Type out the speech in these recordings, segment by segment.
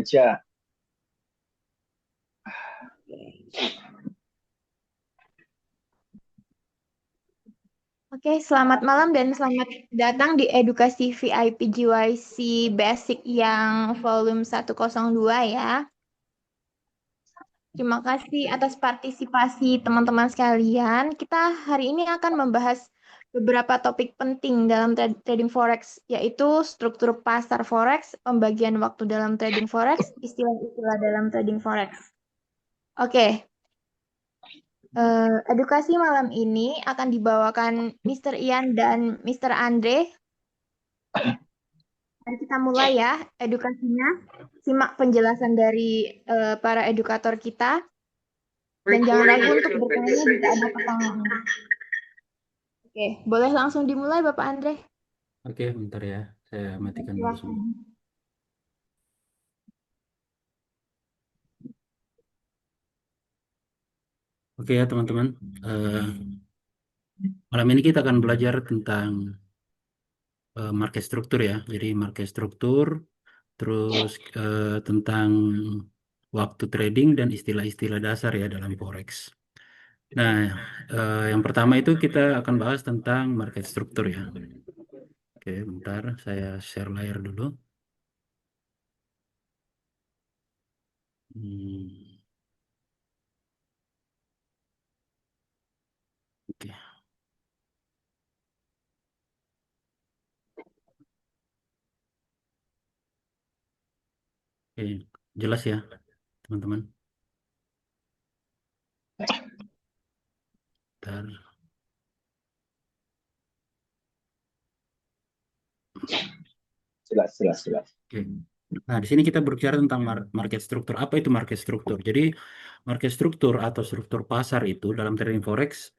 aja. Oke, selamat malam dan selamat datang di edukasi VIP GYC Basic yang volume 102 ya. Terima kasih atas partisipasi teman-teman sekalian. Kita hari ini akan membahas beberapa topik penting dalam trading forex, yaitu struktur pasar forex, pembagian waktu dalam trading forex, istilah-istilah dalam trading forex. Oke, edukasi malam ini akan dibawakan Mr. Ian dan Mr. Andre. Mari kita mulai ya edukasinya. Simak penjelasan dari para edukator kita dan jangan ragu untuk bertanya jika ada pertanyaan. Oke, boleh langsung dimulai Bapak Andre. Oke, bentar ya. Saya matikan dulu Silakan. semua. Oke ya teman-teman. Eh, Malam ini kita akan belajar tentang market struktur ya. Jadi market struktur, terus tentang waktu trading dan istilah-istilah dasar ya dalam forex. Nah, yang pertama itu kita akan bahas tentang market struktur ya. Oke, bentar saya share layar dulu. Hmm, oke. Oke, jelas ya teman-teman. Bentar. Jelas, jelas, jelas. Oke. Nah, di sini kita berbicara tentang market struktur. Apa itu market struktur? Jadi, market struktur atau struktur pasar itu dalam trading forex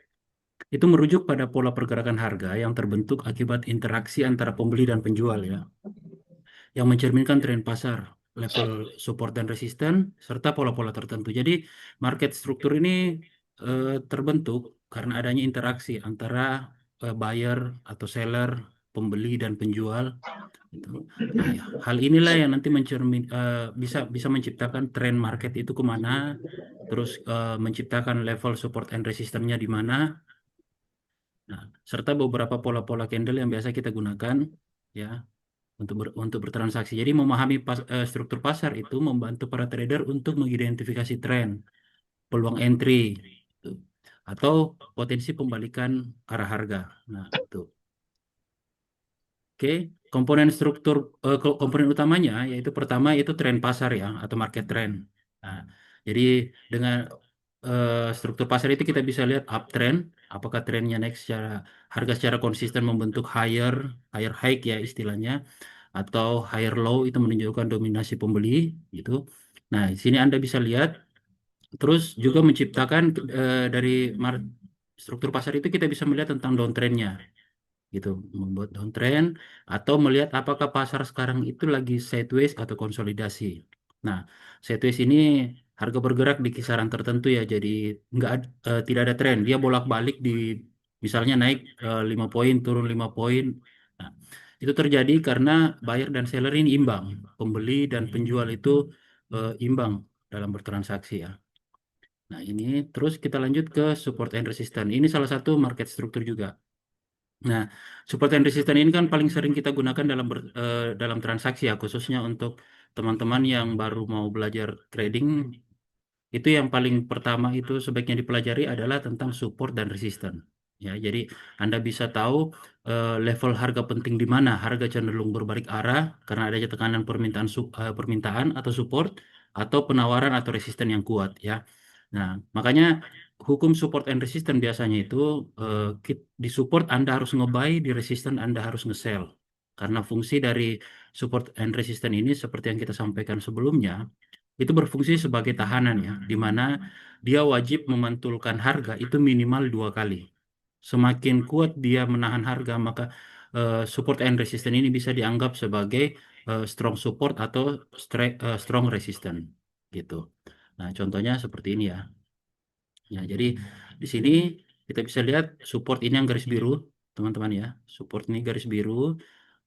itu merujuk pada pola pergerakan harga yang terbentuk akibat interaksi antara pembeli dan penjual ya, yang mencerminkan tren pasar, level support dan resisten, serta pola-pola tertentu. Jadi, market struktur ini terbentuk karena adanya interaksi antara buyer atau seller, pembeli dan penjual gitu. Nah, ya, hal inilah yang nanti bisa bisa menciptakan tren market itu kemana, terus menciptakan level support and resistance-nya di mana, nah, serta beberapa pola-pola candle yang biasa kita gunakan ya untuk bertransaksi. Jadi memahami struktur pasar itu membantu para trader untuk mengidentifikasi tren, peluang entry, gitu, atau potensi pembalikan arah harga. Nah, itu. Oke, komponen utamanya yaitu pertama itu tren pasar ya atau market trend. Nah, jadi dengan struktur pasar itu kita bisa lihat uptrend, apakah trennya naik secara harga secara konsisten membentuk higher high ya istilahnya, atau higher low itu menunjukkan dominasi pembeli gitu. Nah, di sini Anda bisa lihat terus juga menciptakan dari struktur pasar itu kita bisa melihat tentang downtrendnya gitu, membuat downtrend atau melihat apakah pasar sekarang itu lagi sideways atau konsolidasi. Nah, sideways ini harga bergerak di kisaran tertentu ya, jadi tidak ada tren, dia bolak-balik di misalnya naik 5 poin, turun 5 poin. Nah, itu terjadi karena buyer dan seller ini imbang, pembeli dan penjual itu imbang dalam bertransaksi ya. Nah, ini terus kita lanjut ke support and resistance. Ini salah satu market struktur juga. Nah, support and resistance ini kan paling sering kita gunakan dalam transaksi ya, khususnya untuk teman-teman yang baru mau belajar trading. Itu yang paling pertama itu sebaiknya dipelajari adalah tentang support dan resistance. Ya, jadi Anda bisa tahu level harga penting di mana harga cenderung berbalik arah karena adanya tekanan permintaan atau support atau penawaran atau resisten yang kuat ya. Nah, makanya hukum support and resistance biasanya itu di support Anda harus nge-buy, di resistance Anda harus nge-sell. Karena fungsi dari support and resistance ini seperti yang kita sampaikan sebelumnya, itu berfungsi sebagai tahanan ya, di mana dia wajib memantulkan harga itu minimal 2 kali. Semakin kuat dia menahan harga, maka support and resistance ini bisa dianggap sebagai strong support atau strong resistance gitu. Nah, contohnya seperti ini ya. Ya, jadi di sini kita bisa lihat support ini yang garis biru, teman-teman ya. Support ini garis biru,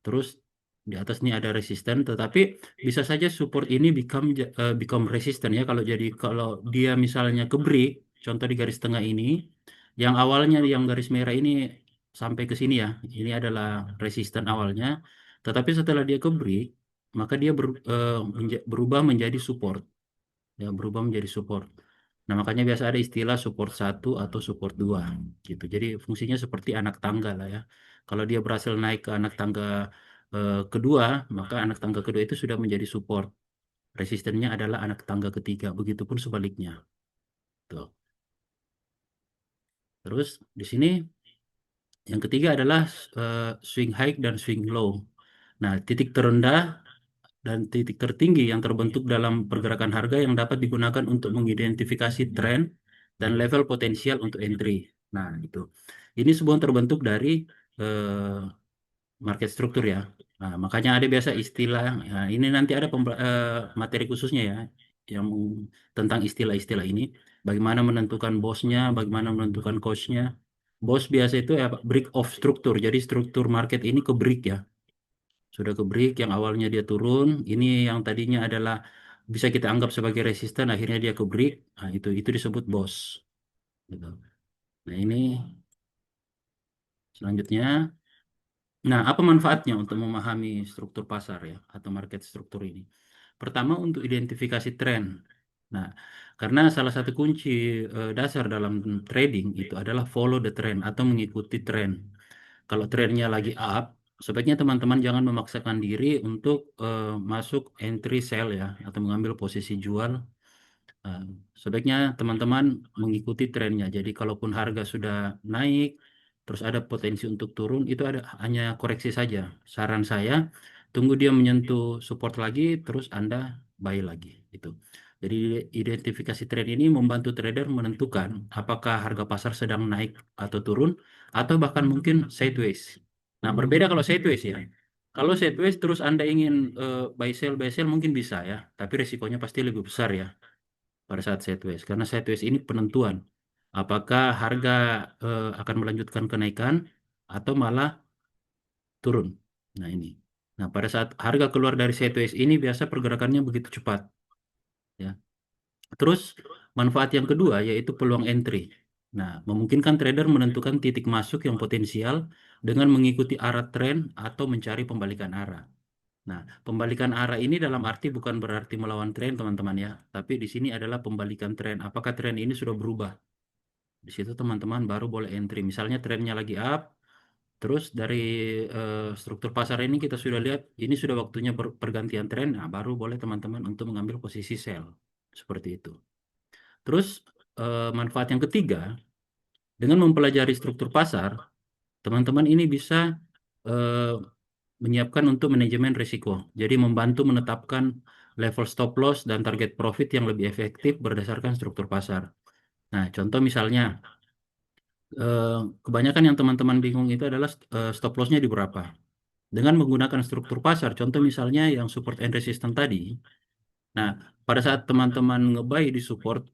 terus Di atas ini ada resisten, tetapi bisa saja support ini become resistant ya. Kalau dia misalnya ke break, contoh di garis tengah ini, yang awalnya yang garis merah ini sampai ke sini ya, ini adalah resisten awalnya, tetapi setelah dia ke break, maka dia berubah menjadi support, ya berubah menjadi support. Nah, makanya biasa ada istilah support 1 atau support 2 gitu. Jadi fungsinya seperti anak tangga lah ya. Kalau dia berhasil naik ke anak tangga kedua, maka anak tangga kedua itu sudah menjadi support. Resistennya adalah anak tangga ketiga, begitupun sebaliknya. Tuh. Terus di sini yang ketiga adalah swing high dan swing low. Nah, titik terendah dan titik tertinggi yang terbentuk dalam pergerakan harga yang dapat digunakan untuk mengidentifikasi tren dan level potensial untuk entry. Nah, itu. Ini semua terbentuk dari eh, market struktur ya. Nah, makanya ada biasa istilah, ya, ini nanti ada materi khususnya ya, yang tentang istilah-istilah ini. Bagaimana menentukan bosnya, bagaimana menentukan coachnya. Bos biasa itu ya break of struktur. Jadi struktur market ini ke break ya. Sudah ke break yang awalnya dia turun, ini yang tadinya adalah bisa kita anggap sebagai resisten, akhirnya dia ke break. Nah, itu disebut bos. Gitu. Nah, ini selanjutnya. Nah, apa manfaatnya untuk memahami struktur pasar ya atau market struktur ini? Pertama, untuk identifikasi tren. Nah, karena salah satu kunci dasar dalam trading itu adalah follow the trend atau mengikuti tren. Kalau trennya lagi up, sebaiknya teman-teman jangan memaksakan diri untuk masuk entry sell ya atau mengambil posisi jual. Nah, sebaiknya teman-teman mengikuti trennya. Jadi kalaupun harga sudah naik, terus ada potensi untuk turun, itu hanya koreksi saja. Saran saya, tunggu dia menyentuh support lagi, terus Anda buy lagi. Itu. Jadi identifikasi tren ini membantu trader menentukan apakah harga pasar sedang naik atau turun, atau bahkan mungkin sideways. Nah, berbeda kalau sideways ya. Kalau sideways terus Anda ingin buy sell mungkin bisa ya, tapi risikonya pasti lebih besar ya pada saat sideways. Karena sideways ini penentuan apakah harga akan melanjutkan kenaikan atau malah turun. Nah, ini. Nah, pada saat harga keluar dari sideways ini biasa pergerakannya begitu cepat, ya. Terus manfaat yang kedua yaitu peluang entry. Nah, memungkinkan trader menentukan titik masuk yang potensial dengan mengikuti arah tren atau mencari pembalikan arah. Nah, pembalikan arah ini dalam arti bukan berarti melawan tren, teman-teman ya, tapi di sini adalah pembalikan tren. Apakah tren ini sudah berubah? Di situ teman-teman baru boleh entry. Misalnya trennya lagi up, terus dari struktur pasar ini kita sudah lihat ini sudah waktunya pergantian tren, nah baru boleh teman-teman untuk mengambil posisi sell. Seperti itu. Terus manfaat yang ketiga, dengan mempelajari struktur pasar, teman-teman ini bisa eh, menyiapkan untuk manajemen risiko. Jadi membantu menetapkan level stop loss dan target profit yang lebih efektif berdasarkan struktur pasar. Nah, contoh misalnya, eh, kebanyakan yang teman-teman bingung itu adalah stop loss-nya di berapa. Dengan menggunakan struktur pasar, contoh misalnya yang support and resistance tadi. Nah, pada saat teman-teman nge-buy di support,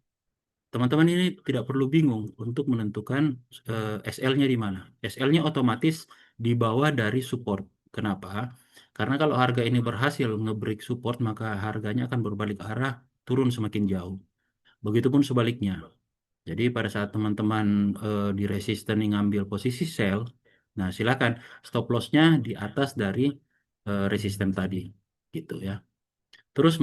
teman-teman ini tidak perlu bingung untuk menentukan SL-nya di mana. SL-nya otomatis di bawah dari support. Kenapa? Karena kalau harga ini berhasil nge-break support, maka harganya akan berbalik arah, turun semakin jauh. Begitupun sebaliknya. Jadi pada saat teman-teman di resisten yang ngambil posisi sell, nah silakan stop loss-nya di atas dari resisten tadi, gitu ya. Terus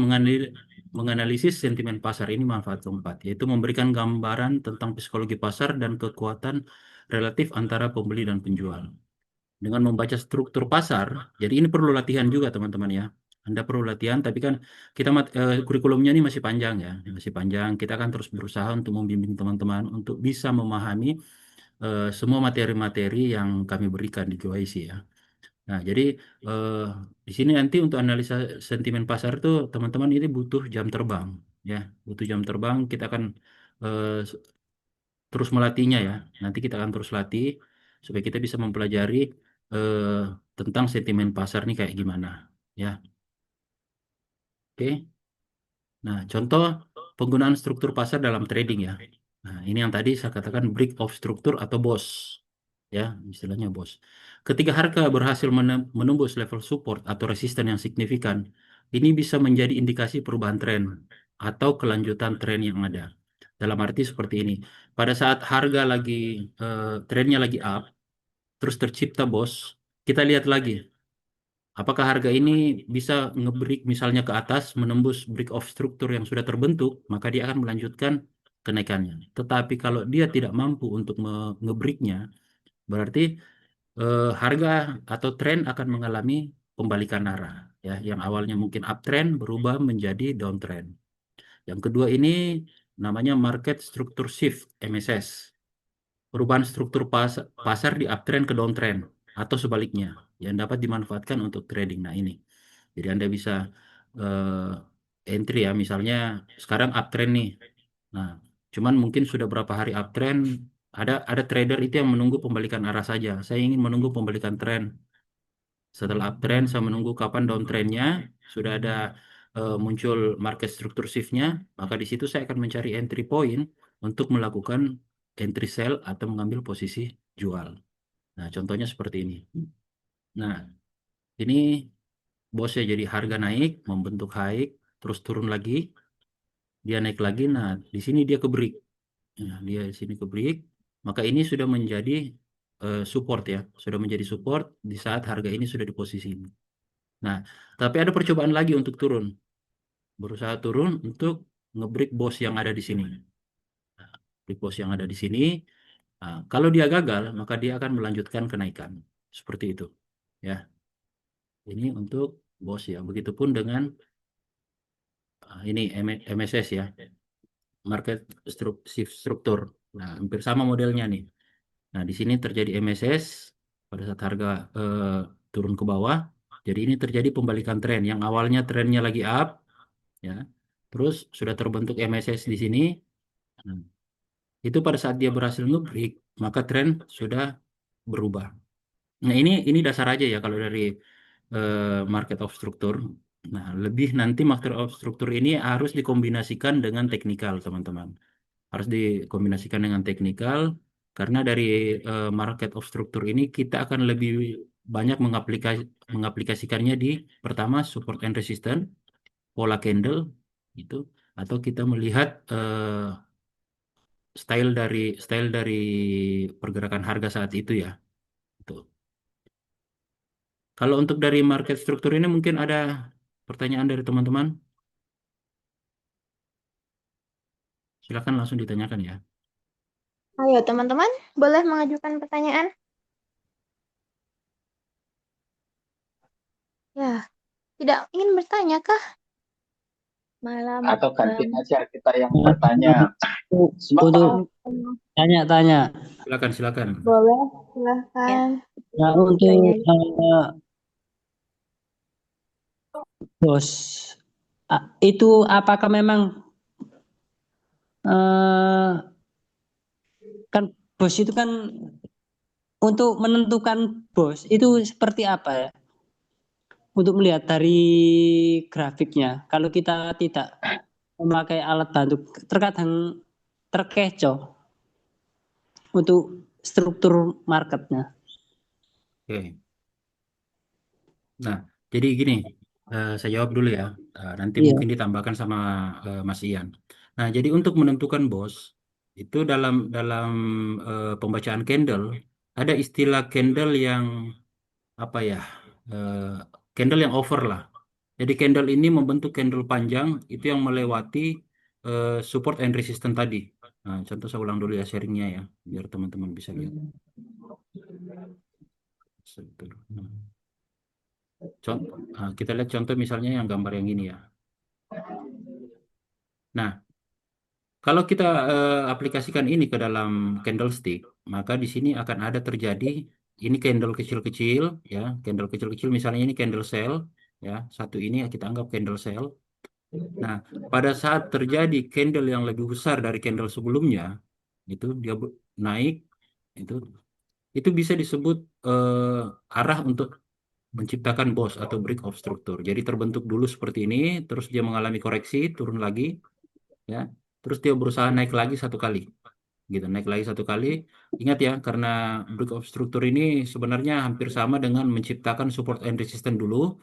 menganalisis sentimen pasar ini manfaat keempat, yaitu memberikan gambaran tentang psikologi pasar dan kekuatan relatif antara pembeli dan penjual. Dengan membaca struktur pasar, jadi ini perlu latihan juga teman-teman ya. Anda perlu latihan, tapi kan kurikulumnya ini masih panjang ya, masih panjang. Kita akan terus berusaha untuk membimbing teman-teman untuk bisa memahami semua materi-materi yang kami berikan di QIC ya. Nah, jadi eh, di sini nanti untuk analisa sentimen pasar itu teman-teman ini butuh jam terbang ya, butuh jam terbang. Kita akan eh, terus melatihnya ya. Nanti kita akan terus latih supaya kita bisa mempelajari eh, tentang sentimen pasar ini kayak gimana ya. Oke. Nah, contoh penggunaan struktur pasar dalam trading ya. Nah, ini yang tadi saya katakan break of struktur atau BOS ya, istilahnya BOS. Ketika harga berhasil menembus level support atau resisten yang signifikan, ini bisa menjadi indikasi perubahan tren atau kelanjutan tren yang ada. Dalam arti seperti ini, pada saat harga lagi trennya lagi up, terus tercipta BOS, kita lihat lagi apakah harga ini bisa ngebreak misalnya ke atas, menembus break of struktur yang sudah terbentuk, maka dia akan melanjutkan kenaikannya. Tetapi kalau dia tidak mampu untuk ngebreaknya, berarti harga atau tren akan mengalami pembalikan arah, ya, yang awalnya mungkin uptrend berubah menjadi downtrend. Yang kedua ini namanya market structure shift (MSS). Perubahan struktur pasar di uptrend ke downtrend atau sebaliknya yang dapat dimanfaatkan untuk trading. Nah, ini. Jadi Anda bisa entry ya, misalnya sekarang uptrend nih. Nah, cuman mungkin sudah berapa hari uptrend, ada trader itu yang menunggu pembalikan arah saja. Saya ingin menunggu pembalikan tren. Setelah uptrend, saya menunggu kapan downtrendnya, sudah ada muncul market structure shift-nya, maka di situ saya akan mencari entry point untuk melakukan entry sell atau mengambil posisi jual. Nah, contohnya seperti ini. Nah, ini bosnya jadi harga naik, membentuk high, terus turun lagi, dia naik lagi. Nah, di sini dia ke break. Nah, dia di sini ke break, maka ini sudah menjadi support ya, sudah menjadi support di saat harga ini sudah di posisi ini. Nah, tapi ada percobaan lagi untuk turun. Berusaha turun untuk ngebreak bos yang ada di sini. Nah, break bos yang ada di sini. Nah, kalau dia gagal, maka dia akan melanjutkan kenaikan. Seperti itu. Ya, ini untuk bos ya. Begitupun dengan ini MSS ya, market shift struktur. Nah, hampir sama modelnya nih. Nah, di sini terjadi MSS pada saat harga turun ke bawah. Jadi ini terjadi pembalikan tren. Yang awalnya trennya lagi up, ya. Terus sudah terbentuk MSS di sini. Nah, itu pada saat dia berhasil ngebreak, maka tren sudah berubah. Nah, ini dasar aja ya kalau dari market of structure. Nah, lebih nanti market of structure ini harus dikombinasikan dengan teknikal, teman-teman. Harus dikombinasikan dengan teknikal karena dari market of structure ini kita akan lebih banyak mengaplikasikannya di pertama support and resistance, pola candle itu, atau kita melihat style dari pergerakan harga saat itu ya. Itu. Kalau untuk dari market struktur ini mungkin ada pertanyaan dari teman-teman. Silakan langsung ditanyakan ya. Ayo teman-teman, boleh mengajukan pertanyaan? Ya, tidak ingin bertanya kah? Malam. Atau ganti aja kita yang bertanya. Sebab Untuk Oh, tanya-tanya. Silakan. boleh, silahkan. Nah, untuk bos, itu apakah memang kan bos itu kan untuk menentukan bos itu seperti apa ya? Untuk melihat dari grafiknya, kalau kita tidak memakai alat bantu, terkadang terkecoh untuk struktur marketnya. Oke. Nah, jadi gini, saya jawab dulu ya. Nanti Iya. mungkin ditambahkan sama Mas Ian. Nah, jadi untuk menentukan bos itu dalam pembacaan candle ada istilah candle yang apa ya? eh, Candle yang over lah. Jadi candle ini membentuk candle panjang itu yang melewati support and resistance tadi. Nah, contoh saya ulang dulu ya sharingnya ya, biar teman-teman bisa lihat. Nah, kita lihat contoh misalnya yang gambar yang ini ya. Nah, kalau kita aplikasikan ini ke dalam candlestick, maka di sini akan ada terjadi ini candle kecil-kecil ya, candle kecil-kecil misalnya ini candle sell ya, satu ini kita anggap candle sell. Nah, pada saat terjadi candle yang lebih besar dari candle sebelumnya, itu dia naik, itu bisa disebut arah untuk menciptakan BOS atau break of structure. Jadi terbentuk dulu seperti ini, terus dia mengalami koreksi, turun lagi, ya, terus dia berusaha naik lagi satu kali. gitu, naik lagi 1 kali. Ingat ya, karena break of structure ini sebenarnya hampir sama dengan menciptakan support and resistance dulu.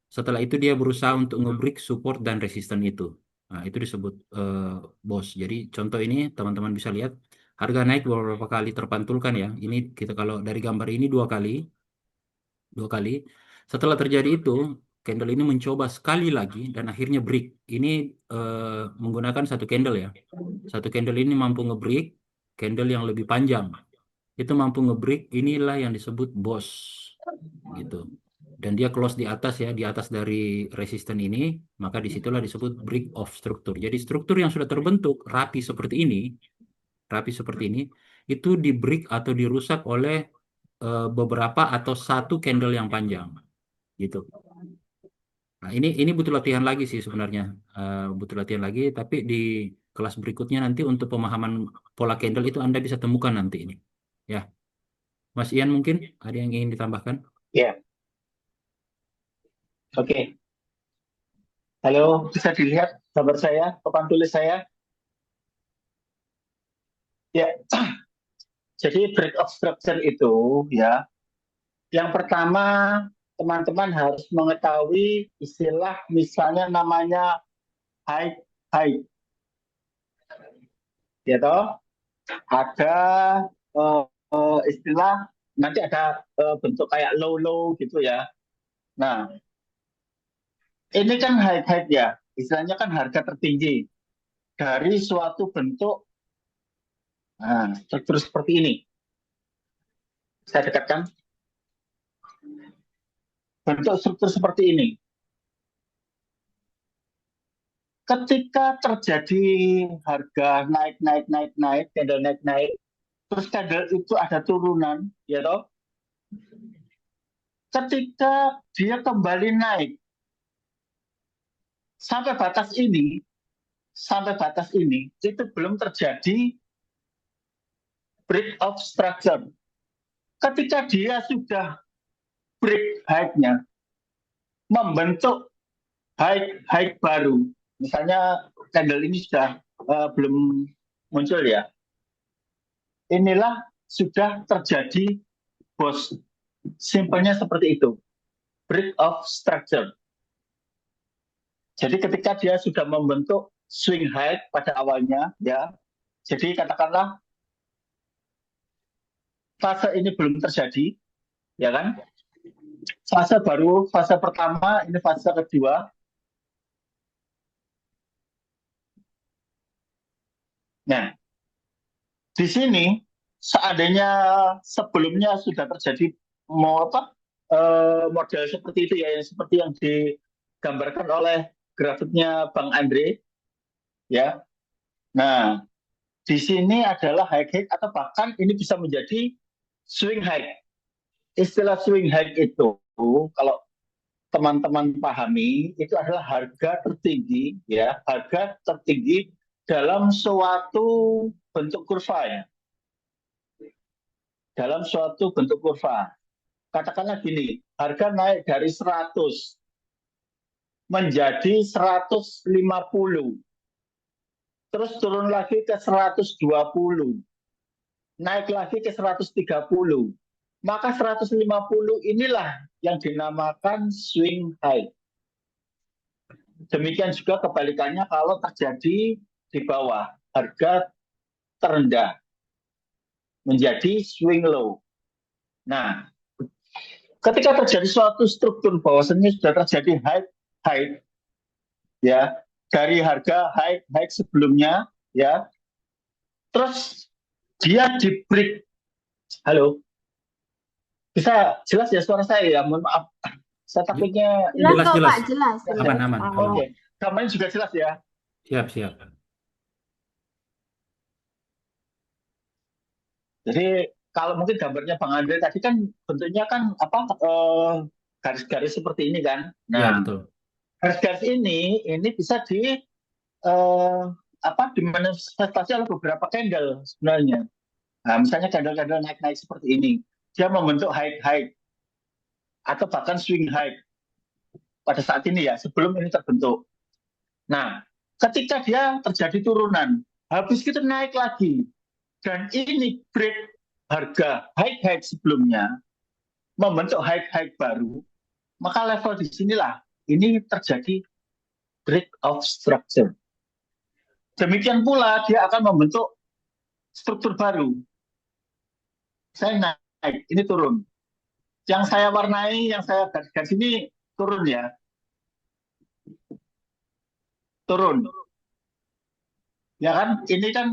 Setelah itu dia berusaha untuk nge-break support dan resistance itu. Nah, itu disebut BOS. Jadi contoh ini teman-teman bisa lihat harga naik beberapa kali terpantulkan ya. Ini kita kalau dari gambar ini 2 kali, 2 kali. Setelah terjadi itu, candle ini mencoba sekali lagi dan akhirnya break. Ini menggunakan satu candle ya. Satu candle ini mampu nge-break, candle yang lebih panjang itu mampu nge-break, inilah yang disebut BOS gitu. Dan dia close di atas ya, di atas dari resisten ini, maka disitulah disebut break of structure. Jadi struktur yang sudah terbentuk rapi seperti ini, itu di break atau dirusak oleh beberapa atau satu candle yang panjang gitu. Nah, ini butuh latihan lagi sih sebenarnya. Butuh latihan lagi, tapi di kelas berikutnya nanti untuk pemahaman pola candle itu Anda bisa temukan nanti ini. Ya, Mas Ian mungkin ada yang ingin ditambahkan? Ya, oke. Halo, bisa dilihat gambar saya, papan tulis saya? Ya, jadi break of structure itu ya, yang pertama teman-teman harus mengetahui istilah misalnya namanya high high, ya toh? Ada istilah nanti ada bentuk kayak low low gitu ya. Nah, ini kan high high ya, istilahnya kan harga tertinggi dari suatu bentuk struktur seperti ini. Saya dekatkan bentuk struktur seperti ini. Ketika terjadi harga naik, candle naik, terus candle itu ada turunan, ya toh? Ketika dia kembali naik sampai batas ini itu belum terjadi break of structure. Ketika dia sudah break high-nya, membentuk high baru, misalnya candle ini sudah belum muncul ya, inilah sudah terjadi BOS. Simpelnya seperti itu, break of structure. Jadi ketika dia sudah membentuk swing high pada awalnya, ya, jadi katakanlah fase ini belum terjadi, ya kan? Fase baru, fase pertama, ini fase kedua. Nah, di sini seandainya sebelumnya sudah terjadi model seperti itu ya, yang seperti yang digambarkan oleh grafiknya Bang Andre, ya. Nah, di sini adalah high high atau bahkan ini bisa menjadi swing high. Istilah swing high itu kalau teman-teman pahami itu adalah harga tertinggi ya, harga tertinggi dalam suatu bentuk kurva ya. Dalam suatu bentuk kurva. Katakanlah gini, harga naik dari 100 menjadi 150. Terus turun lagi ke 120. Naik lagi ke 130. Maka 150 inilah yang dinamakan swing high. Demikian juga kebalikannya kalau terjadi di bawah, harga terendah menjadi swing low. Nah, ketika terjadi suatu struktur bahwasanya sudah terjadi high ya, dari harga high sebelumnya ya, terus dia di break. Halo, bisa jelas ya suara saya ya? Mohon maaf, saya takutnya Jelas kok jelas. Pak, jelas. Aman. Oke, gambarnya juga jelas ya. Siap. Jadi kalau mungkin gambarnya Bang Andre tadi kan bentuknya kan garis-garis seperti ini kan. Iya, Nah, betul. garis-garis ini bisa dimanifestasi oleh beberapa candle sebenarnya. Nah, misalnya candle-candle naik-naik seperti ini, dia membentuk high atau bahkan swing high pada saat ini ya, sebelum ini terbentuk. Nah, ketika dia terjadi turunan, habis itu naik lagi. dan ini break harga high sebelumnya, membentuk high baru, maka level di sinilah ini terjadi break of structure. Demikian pula dia akan membentuk struktur baru. Saya naik, ini turun. Yang saya warnai, yang saya garis ini turun ya. Turun. Ya kan? Ini kan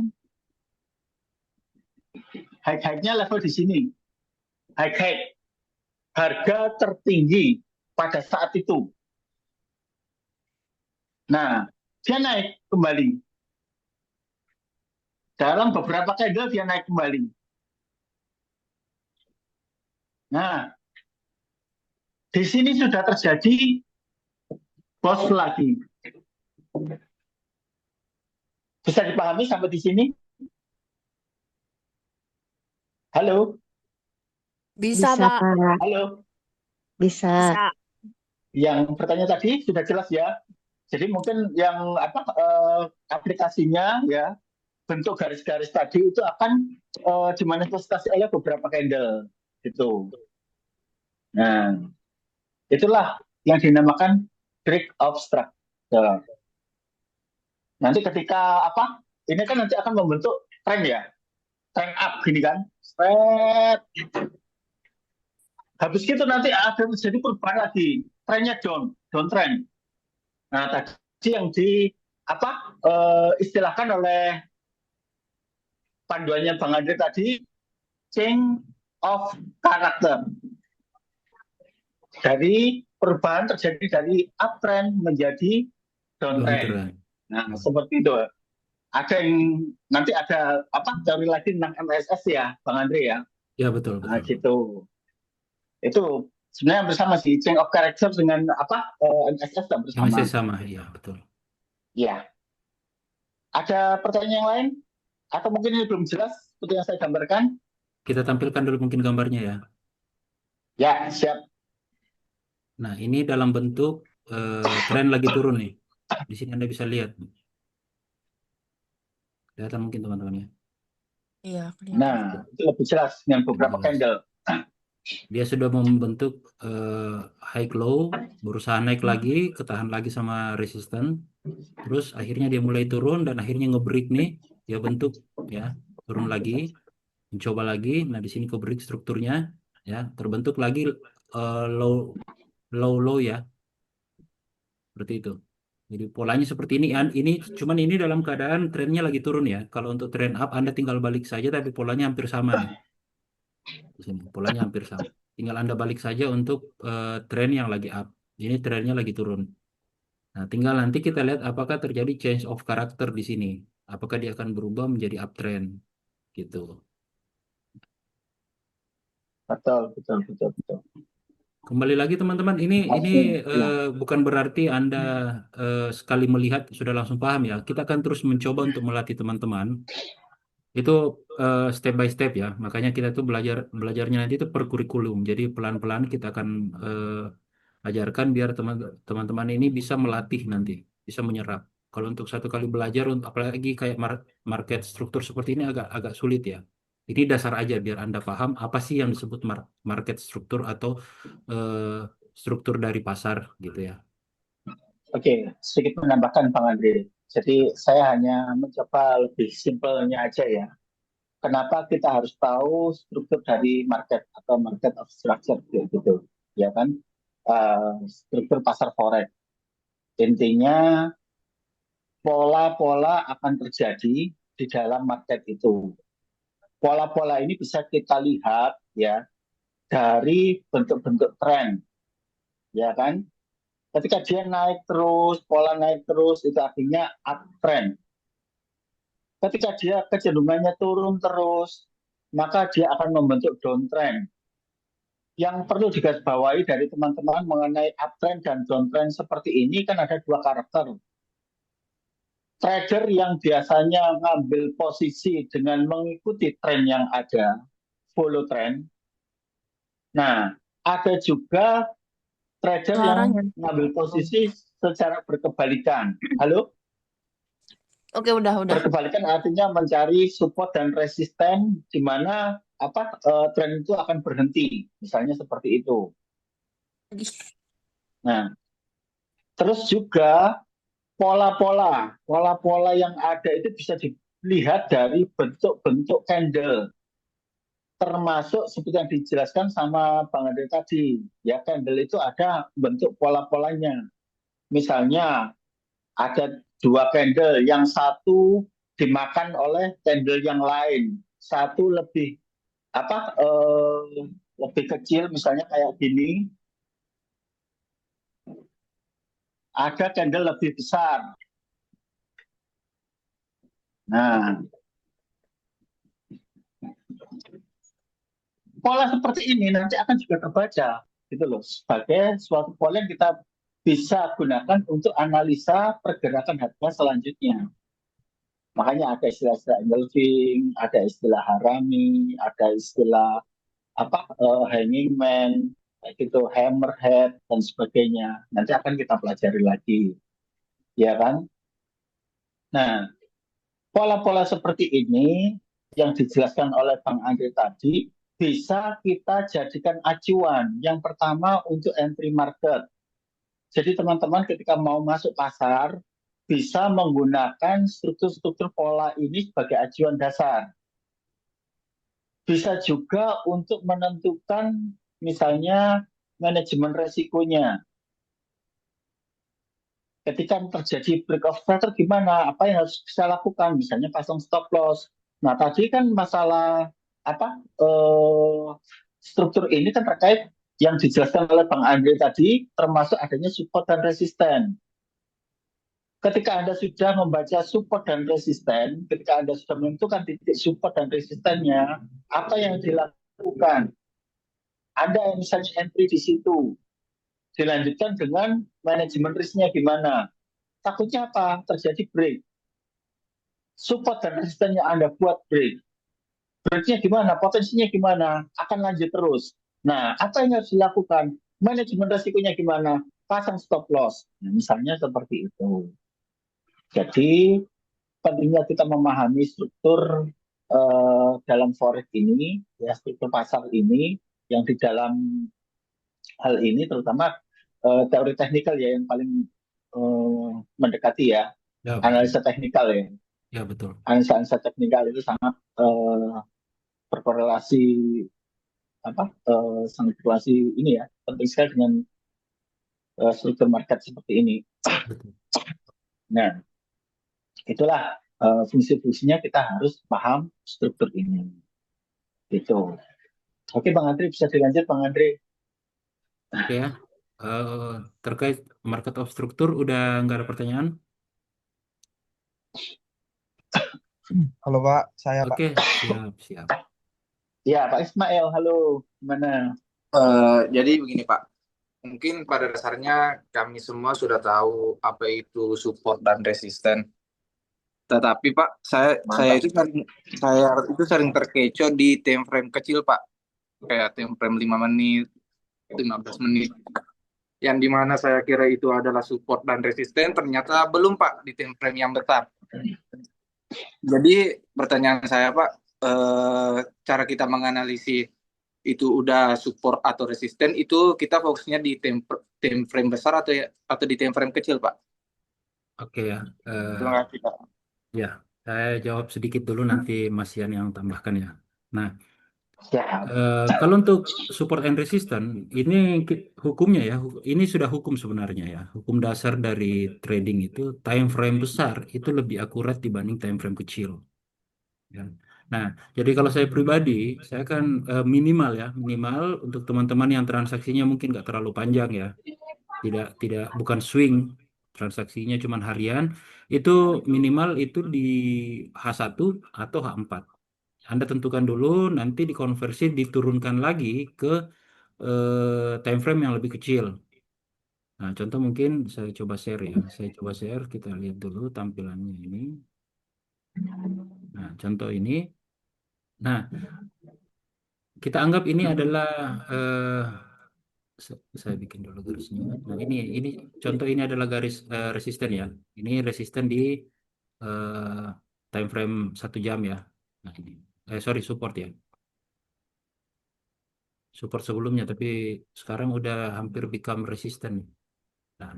high-nya level di sini. High. Harga tertinggi pada saat itu. Nah, dia naik kembali. Dalam beberapa candle dia naik kembali. Nah, di sini sudah terjadi bos lagi. Bisa dipahami sampai di sini? Halo? Bisa, Bisa, Pak. Pak. Halo? Bisa. Bisa. Yang bertanya tadi sudah jelas ya? Jadi mungkin yang aplikasinya ya, bentuk garis-garis tadi itu akan dimanifestasi oleh beberapa candle gitu. Nah, itulah yang dinamakan break of structure. Nanti ketika ini kan nanti akan membentuk trend ya, trend up gini kan, spread. Habis itu nanti ada terjadi perubahan lagi, trennya down trend. Nah, tadi yang istilahkan oleh panduannya Bang Andre tadi, change of character. Dari perubahan terjadi dari uptrend menjadi downtrend. Nah, seperti itu. Ada yang nanti ada teori lagi tentang MSS ya, Bang Andre ya. Ya, betul. Nah, gitu. Itu sebenarnya hampir sama sih, change of character dengan MSS hampir sama. MSS sama, ya betul. Ya. Ada pertanyaan yang lain? Atau mungkin ini belum jelas seperti yang saya gambarkan? Kita tampilkan dulu mungkin gambarnya ya. Ya, siap. Nah, ini dalam bentuk tren lagi turun nih. Di sini Anda bisa lihat. Kelihatan mungkin teman-teman ya. Iya, kelihatan. Nah, itu lebih jelas dengan beberapa candle. Dia sudah membentuk high low, berusaha naik lagi, ketahan lagi sama resisten. Terus akhirnya dia mulai turun dan akhirnya nge-break nih, dia bentuk ya, turun lagi, mencoba lagi. Nah, di sini ke-break strukturnya ya, terbentuk lagi low ya. Seperti itu. Jadi polanya seperti ini. Cuman ini dalam keadaan trennya lagi turun ya. Kalau untuk tren up Anda tinggal balik saja, tapi polanya hampir sama nih. Di sini polanya hampir sama. Tinggal Anda balik saja untuk tren yang lagi up. Ini trennya lagi turun. Nah, tinggal nanti kita lihat apakah terjadi change of character di sini. Apakah dia akan berubah menjadi uptrend gitu. Betul. Kembali lagi teman-teman, ini bukan berarti Anda sekali melihat sudah langsung paham ya. Kita akan terus mencoba untuk melatih teman-teman. Itu step by step ya. Makanya kita tuh belajarnya nanti itu per kurikulum. Jadi pelan-pelan kita akan ajarkan biar teman-teman ini bisa melatih nanti, bisa menyerap. Kalau untuk satu kali belajar, apalagi kayak market struktur seperti ini agak sulit ya. Ini dasar aja biar Anda paham apa sih yang disebut market struktur atau struktur dari pasar gitu ya. Oke, sedikit menambahkan Bang Andre. Jadi saya hanya mencoba lebih simpelnya aja ya. Kenapa kita harus tahu struktur dari market atau market of structure gitu, ya kan? Struktur pasar forex. Intinya pola-pola akan terjadi di dalam market itu. Pola-pola ini bisa kita lihat ya dari bentuk-bentuk tren, ya kan? Ketika dia naik terus, pola naik terus, itu artinya uptrend. Ketika dia kecenderungannya turun terus, maka dia akan membentuk downtrend. Yang perlu digarisbawahi dari teman-teman mengenai uptrend dan downtrend seperti ini kan ada dua karakter. Trader yang biasanya ngambil posisi dengan mengikuti tren yang ada, follow trend. Nah, ada juga trader yang ngambil posisi secara berkebalikan. Halo? Oke, udah. Berkebalikan artinya mencari support dan resisten di mana tren itu akan berhenti, misalnya seperti itu. Nah, terus juga pola-pola yang ada itu bisa dilihat dari bentuk-bentuk candle, termasuk seperti yang dijelaskan sama Bang Andre tadi. Ya, candle itu ada bentuk pola-polanya. Misalnya ada dua candle, yang satu dimakan oleh candle yang lain, satu lebih kecil, misalnya kayak gini, ada candle lebih besar. Nah, pola seperti ini nanti akan juga terbaca gitu loh, sebagai suatu pola yang kita bisa gunakan untuk analisa pergerakan harga selanjutnya. Makanya ada istilah-istilah engulfing, ada istilah harami, ada istilah hanging man, kayak gitu, hammerhead dan sebagainya. Nanti akan kita pelajari lagi, ya kan? Nah, pola-pola seperti ini yang dijelaskan oleh Bang Andre tadi bisa kita jadikan acuan. Yang pertama untuk entry market. Jadi teman-teman ketika mau masuk pasar bisa menggunakan struktur-struktur pola ini sebagai acuan dasar. Bisa juga untuk menentukan misalnya manajemen resikonya. Ketika terjadi break of structure gimana? Apa yang harus saya lakukan? Misalnya pasang stop loss. Nah, tadi kan masalah apa struktur ini kan terkait yang dijelaskan oleh Bang Andre tadi, termasuk adanya support dan resisten. Ketika Anda sudah membaca support dan resisten, ketika Anda sudah menentukan titik support dan resistennya, apa yang dilakukan? Anda misalnya entry di situ, dilanjutkan dengan manajemen risknya gimana? Takutnya apa? Terjadi break. Support dan resisten yang Anda buat break. Breaknya gimana? Potensinya gimana? Akan lanjut terus. Nah, apa yang harus dilakukan? Manajemen resikonya gimana? Pasang stop loss. Nah, misalnya seperti itu. Jadi, pentingnya kita memahami struktur dalam forex ini, ya struktur pasar ini, yang di dalam hal ini terutama teori teknikal ya yang paling mendekati ya, Ya, betul. analisa teknikal ya. Ya, betul. Analisa teknikal itu sangat berkorelasi sangat berkorelasi ini ya, penting sekali dengan struktur market seperti ini. Betul. Nah, itulah fungsi-fungsinya kita harus paham struktur ini. Gitu. Oke, Bang Andri bisa dilanjut, Bang Andri. Oke ya. Terkait market of struktur udah nggak ada pertanyaan? Halo Pak, saya Pak. Oke, siap. Ya, Pak Ismail, halo. Gimana? Jadi begini Pak, mungkin pada dasarnya kami semua sudah tahu apa itu support dan resisten. Tetapi Pak, saya itu sering terkecoh di time frame kecil Pak, kayak time frame 5 menit, 15 menit. Yang dimana saya kira itu adalah support dan resisten, ternyata belum Pak di time frame yang besar. Jadi pertanyaan saya Pak, cara kita menganalisis itu udah support atau resisten, itu kita fokusnya di time frame besar atau di time frame kecil Pak? Oke ya. Terima kasih Pak. Ya, saya jawab sedikit dulu nanti Mas Yan yang tambahkan ya. Nah, Ya, kalau untuk support and resistance, ini hukumnya ya, ini sudah hukum sebenarnya ya. Hukum dasar dari trading itu, time frame besar itu lebih akurat dibanding time frame kecil. Ya. Nah, jadi kalau saya pribadi, saya kan minimal untuk teman-teman yang transaksinya mungkin nggak terlalu panjang ya, bukan swing, transaksinya cuma harian, itu minimal itu di H1 atau H4. Anda tentukan dulu, nanti dikonversi, diturunkan lagi ke time frame yang lebih kecil. Nah, contoh mungkin saya coba share ya. Saya coba share, kita lihat dulu tampilannya ini. Nah, contoh ini. Nah, kita anggap ini adalah saya bikin dulu garisnya. Nah, ini contoh ini adalah garis resisten ya. Ini resisten di time frame 1 jam ya. Nah ini, sorry support ya, support sebelumnya, tapi sekarang udah hampir become resistant. Nah,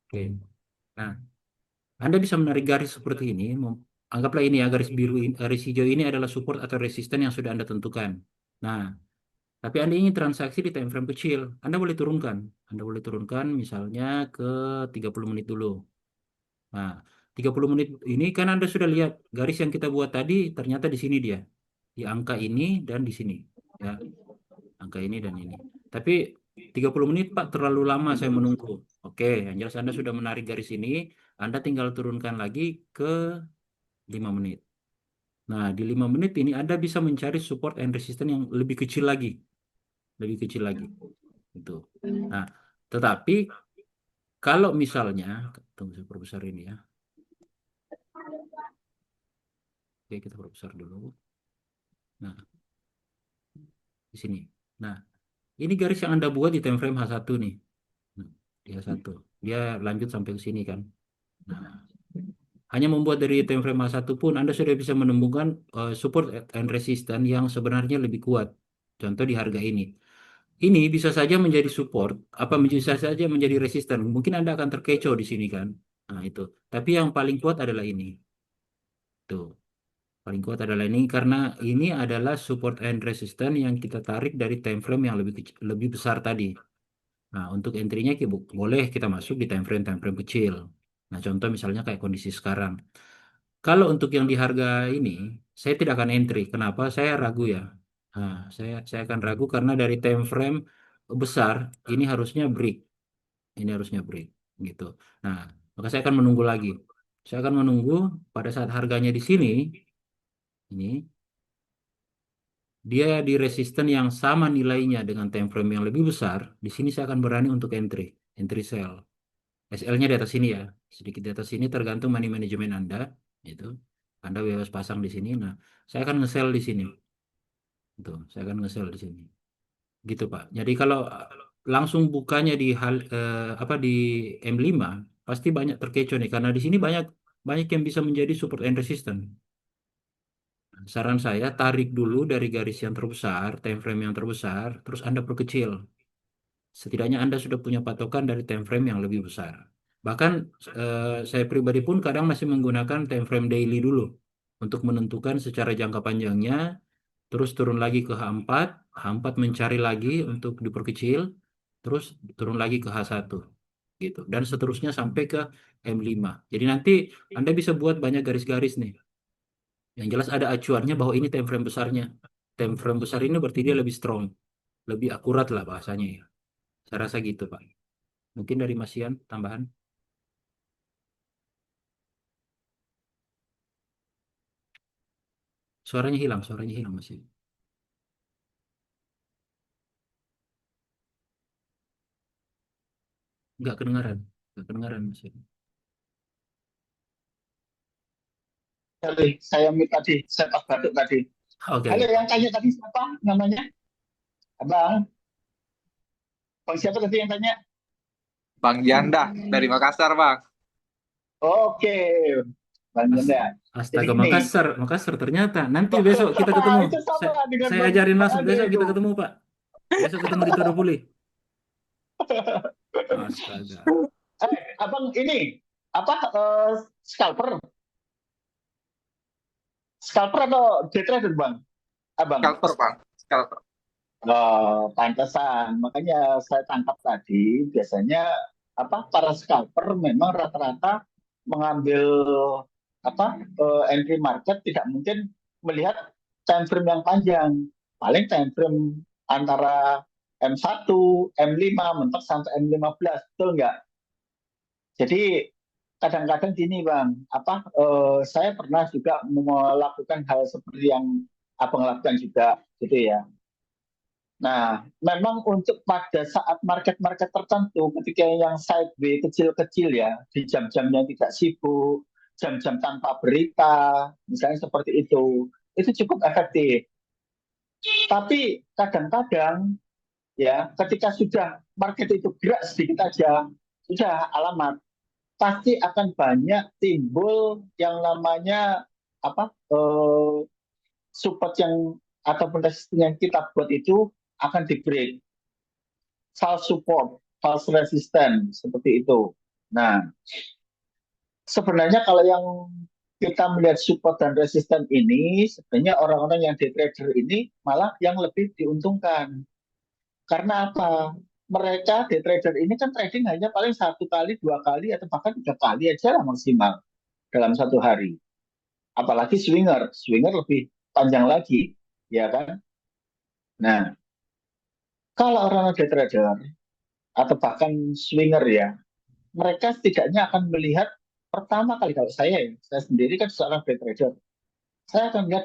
oke. Nah, Anda bisa menarik garis seperti ini. Anggaplah ini ya, garis biru, garis hijau ini adalah support atau resisten yang sudah Anda tentukan. Nah, tapi Anda ingin transaksi di time frame kecil, Anda boleh turunkan. Anda boleh turunkan misalnya ke 30 menit dulu. Nah, 30 menit ini kan Anda sudah lihat garis yang kita buat tadi ternyata di sini dia. Di angka ini dan di sini. Ya, angka ini dan ini. Tapi 30 menit Pak terlalu lama saya menunggu. Oke, yang jelas Anda sudah menarik garis ini, Anda tinggal turunkan lagi ke 5 menit. Nah, di 5 menit ini Anda bisa mencari support and resistance yang lebih kecil lagi. Lebih kecil lagi. Itu. Nah, tetapi kalau misalnya, tunggu saya perbesar ini ya. Oke, kita perbesar dulu. Nah, di sini. Nah, ini garis yang Anda buat di time frame H1 nih. Nah, di H1. Dia lanjut sampai ke sini kan. Nah, hanya membuat dari time frame H1 pun Anda sudah bisa menemukan support and resistance yang sebenarnya lebih kuat. Contoh di harga ini. Ini bisa saja menjadi support, apa bisa saja menjadi resisten. Mungkin Anda akan terkecoh di sini kan. Nah, itu. Tapi yang paling kuat adalah ini. Tuh. Paling kuat adalah ini karena ini adalah support and resistance yang kita tarik dari time frame yang lebih besar tadi. Nah, untuk entry-nya boleh kita masuk di time frame kecil. Nah, contoh misalnya kayak kondisi sekarang. Kalau untuk yang di harga ini, saya tidak akan entry. Kenapa? Saya ragu ya. Nah, saya akan ragu karena dari time frame besar ini harusnya break. Ini harusnya break gitu. Nah, maka saya akan menunggu lagi. Saya akan menunggu pada saat harganya di sini ini dia di resisten yang sama nilainya dengan time frame yang lebih besar. Di sini saya akan berani untuk entry sell. SL-nya di atas sini ya, sedikit di atas sini tergantung money management Anda, itu. Anda bebas pasang di sini. Nah, saya akan nge-sell di sini. Tuh, saya akan nge-sell di sini. Gitu, Pak. Jadi kalau langsung bukanya di apa di M5 pasti banyak terkecoh nih karena di sini banyak banyak yang bisa menjadi support and resistance. Saran saya tarik dulu dari garis yang terbesar, time frame yang terbesar, terus Anda perkecil. Setidaknya Anda sudah punya patokan dari time frame yang lebih besar. Bahkan saya pribadi pun kadang masih menggunakan time frame daily dulu untuk menentukan secara jangka panjangnya, terus turun lagi ke H4, H4 mencari lagi untuk diperkecil, terus turun lagi ke H1 gitu. Dan seterusnya sampai ke M5. Jadi nanti Anda bisa buat banyak garis-garis nih. Yang jelas ada acuannya bahwa ini time frame besarnya. Time frame besar ini berarti dia lebih strong, lebih akurat lah bahasanya ya. Saya rasa gitu, Pak. Mungkin dari Mas Ian tambahan. Suaranya hilang Mas Ian. Nggak kedengaran Mas Ian. Sorry, saya mute tadi, saya pas batuk tadi. Oke, Halo, oke. yang tanya tadi siapa namanya? Abang, Bang siapa tadi yang tanya? Bang Janda dari Makassar, Bang. Oke, Bang Jenda. Jadi Astaga, gini, Makassar ternyata. Nanti besok kita ketemu. itu Saya, sama dengan saya Bang ajarin Bang langsung. Ade Besok itu. kita ketemu, Pak. Besok ketemu di Todopuli. Astaga. Abang ini apa scalper? Scalper atau day trader, Bang? Abang. Scalper, Bang. Scalper. Pantesan. Makanya saya tangkap tadi biasanya apa para scalper memang rata-rata mengambil apa entry market tidak mungkin melihat time frame yang panjang. Paling time frame antara M1, M5 mentok sampai M15, betul nggak? Jadi kadang-kadang gini Bang, apa saya pernah juga melakukan hal seperti yang Abang lakukan juga gitu ya. Nah, memang untuk pada saat market-market tertentu, ketika yang sideway kecil-kecil ya, di jam-jam yang tidak sibuk, jam-jam tanpa berita, misalnya seperti itu cukup efektif. Tapi kadang-kadang ya, ketika sudah market itu gerak sedikit aja, sudah alamat. pasti akan banyak timbul yang namanya support yang ataupun resisten yang kita buat itu akan di break, false support, false resistance seperti itu. Nah, sebenarnya kalau yang kita melihat support dan resisten ini, sebenarnya orang-orang yang day trader ini malah yang lebih diuntungkan. Karena apa? Mereka day trader ini kan trading hanya paling 1 kali, 2 kali, atau bahkan 3 kali aja lah maksimal dalam satu hari. Apalagi swinger lebih panjang lagi, ya kan? Nah, kalau orang day trader atau bahkan swinger ya, mereka setidaknya akan melihat pertama kali, kalau saya sendiri kan seorang day trader, saya akan lihat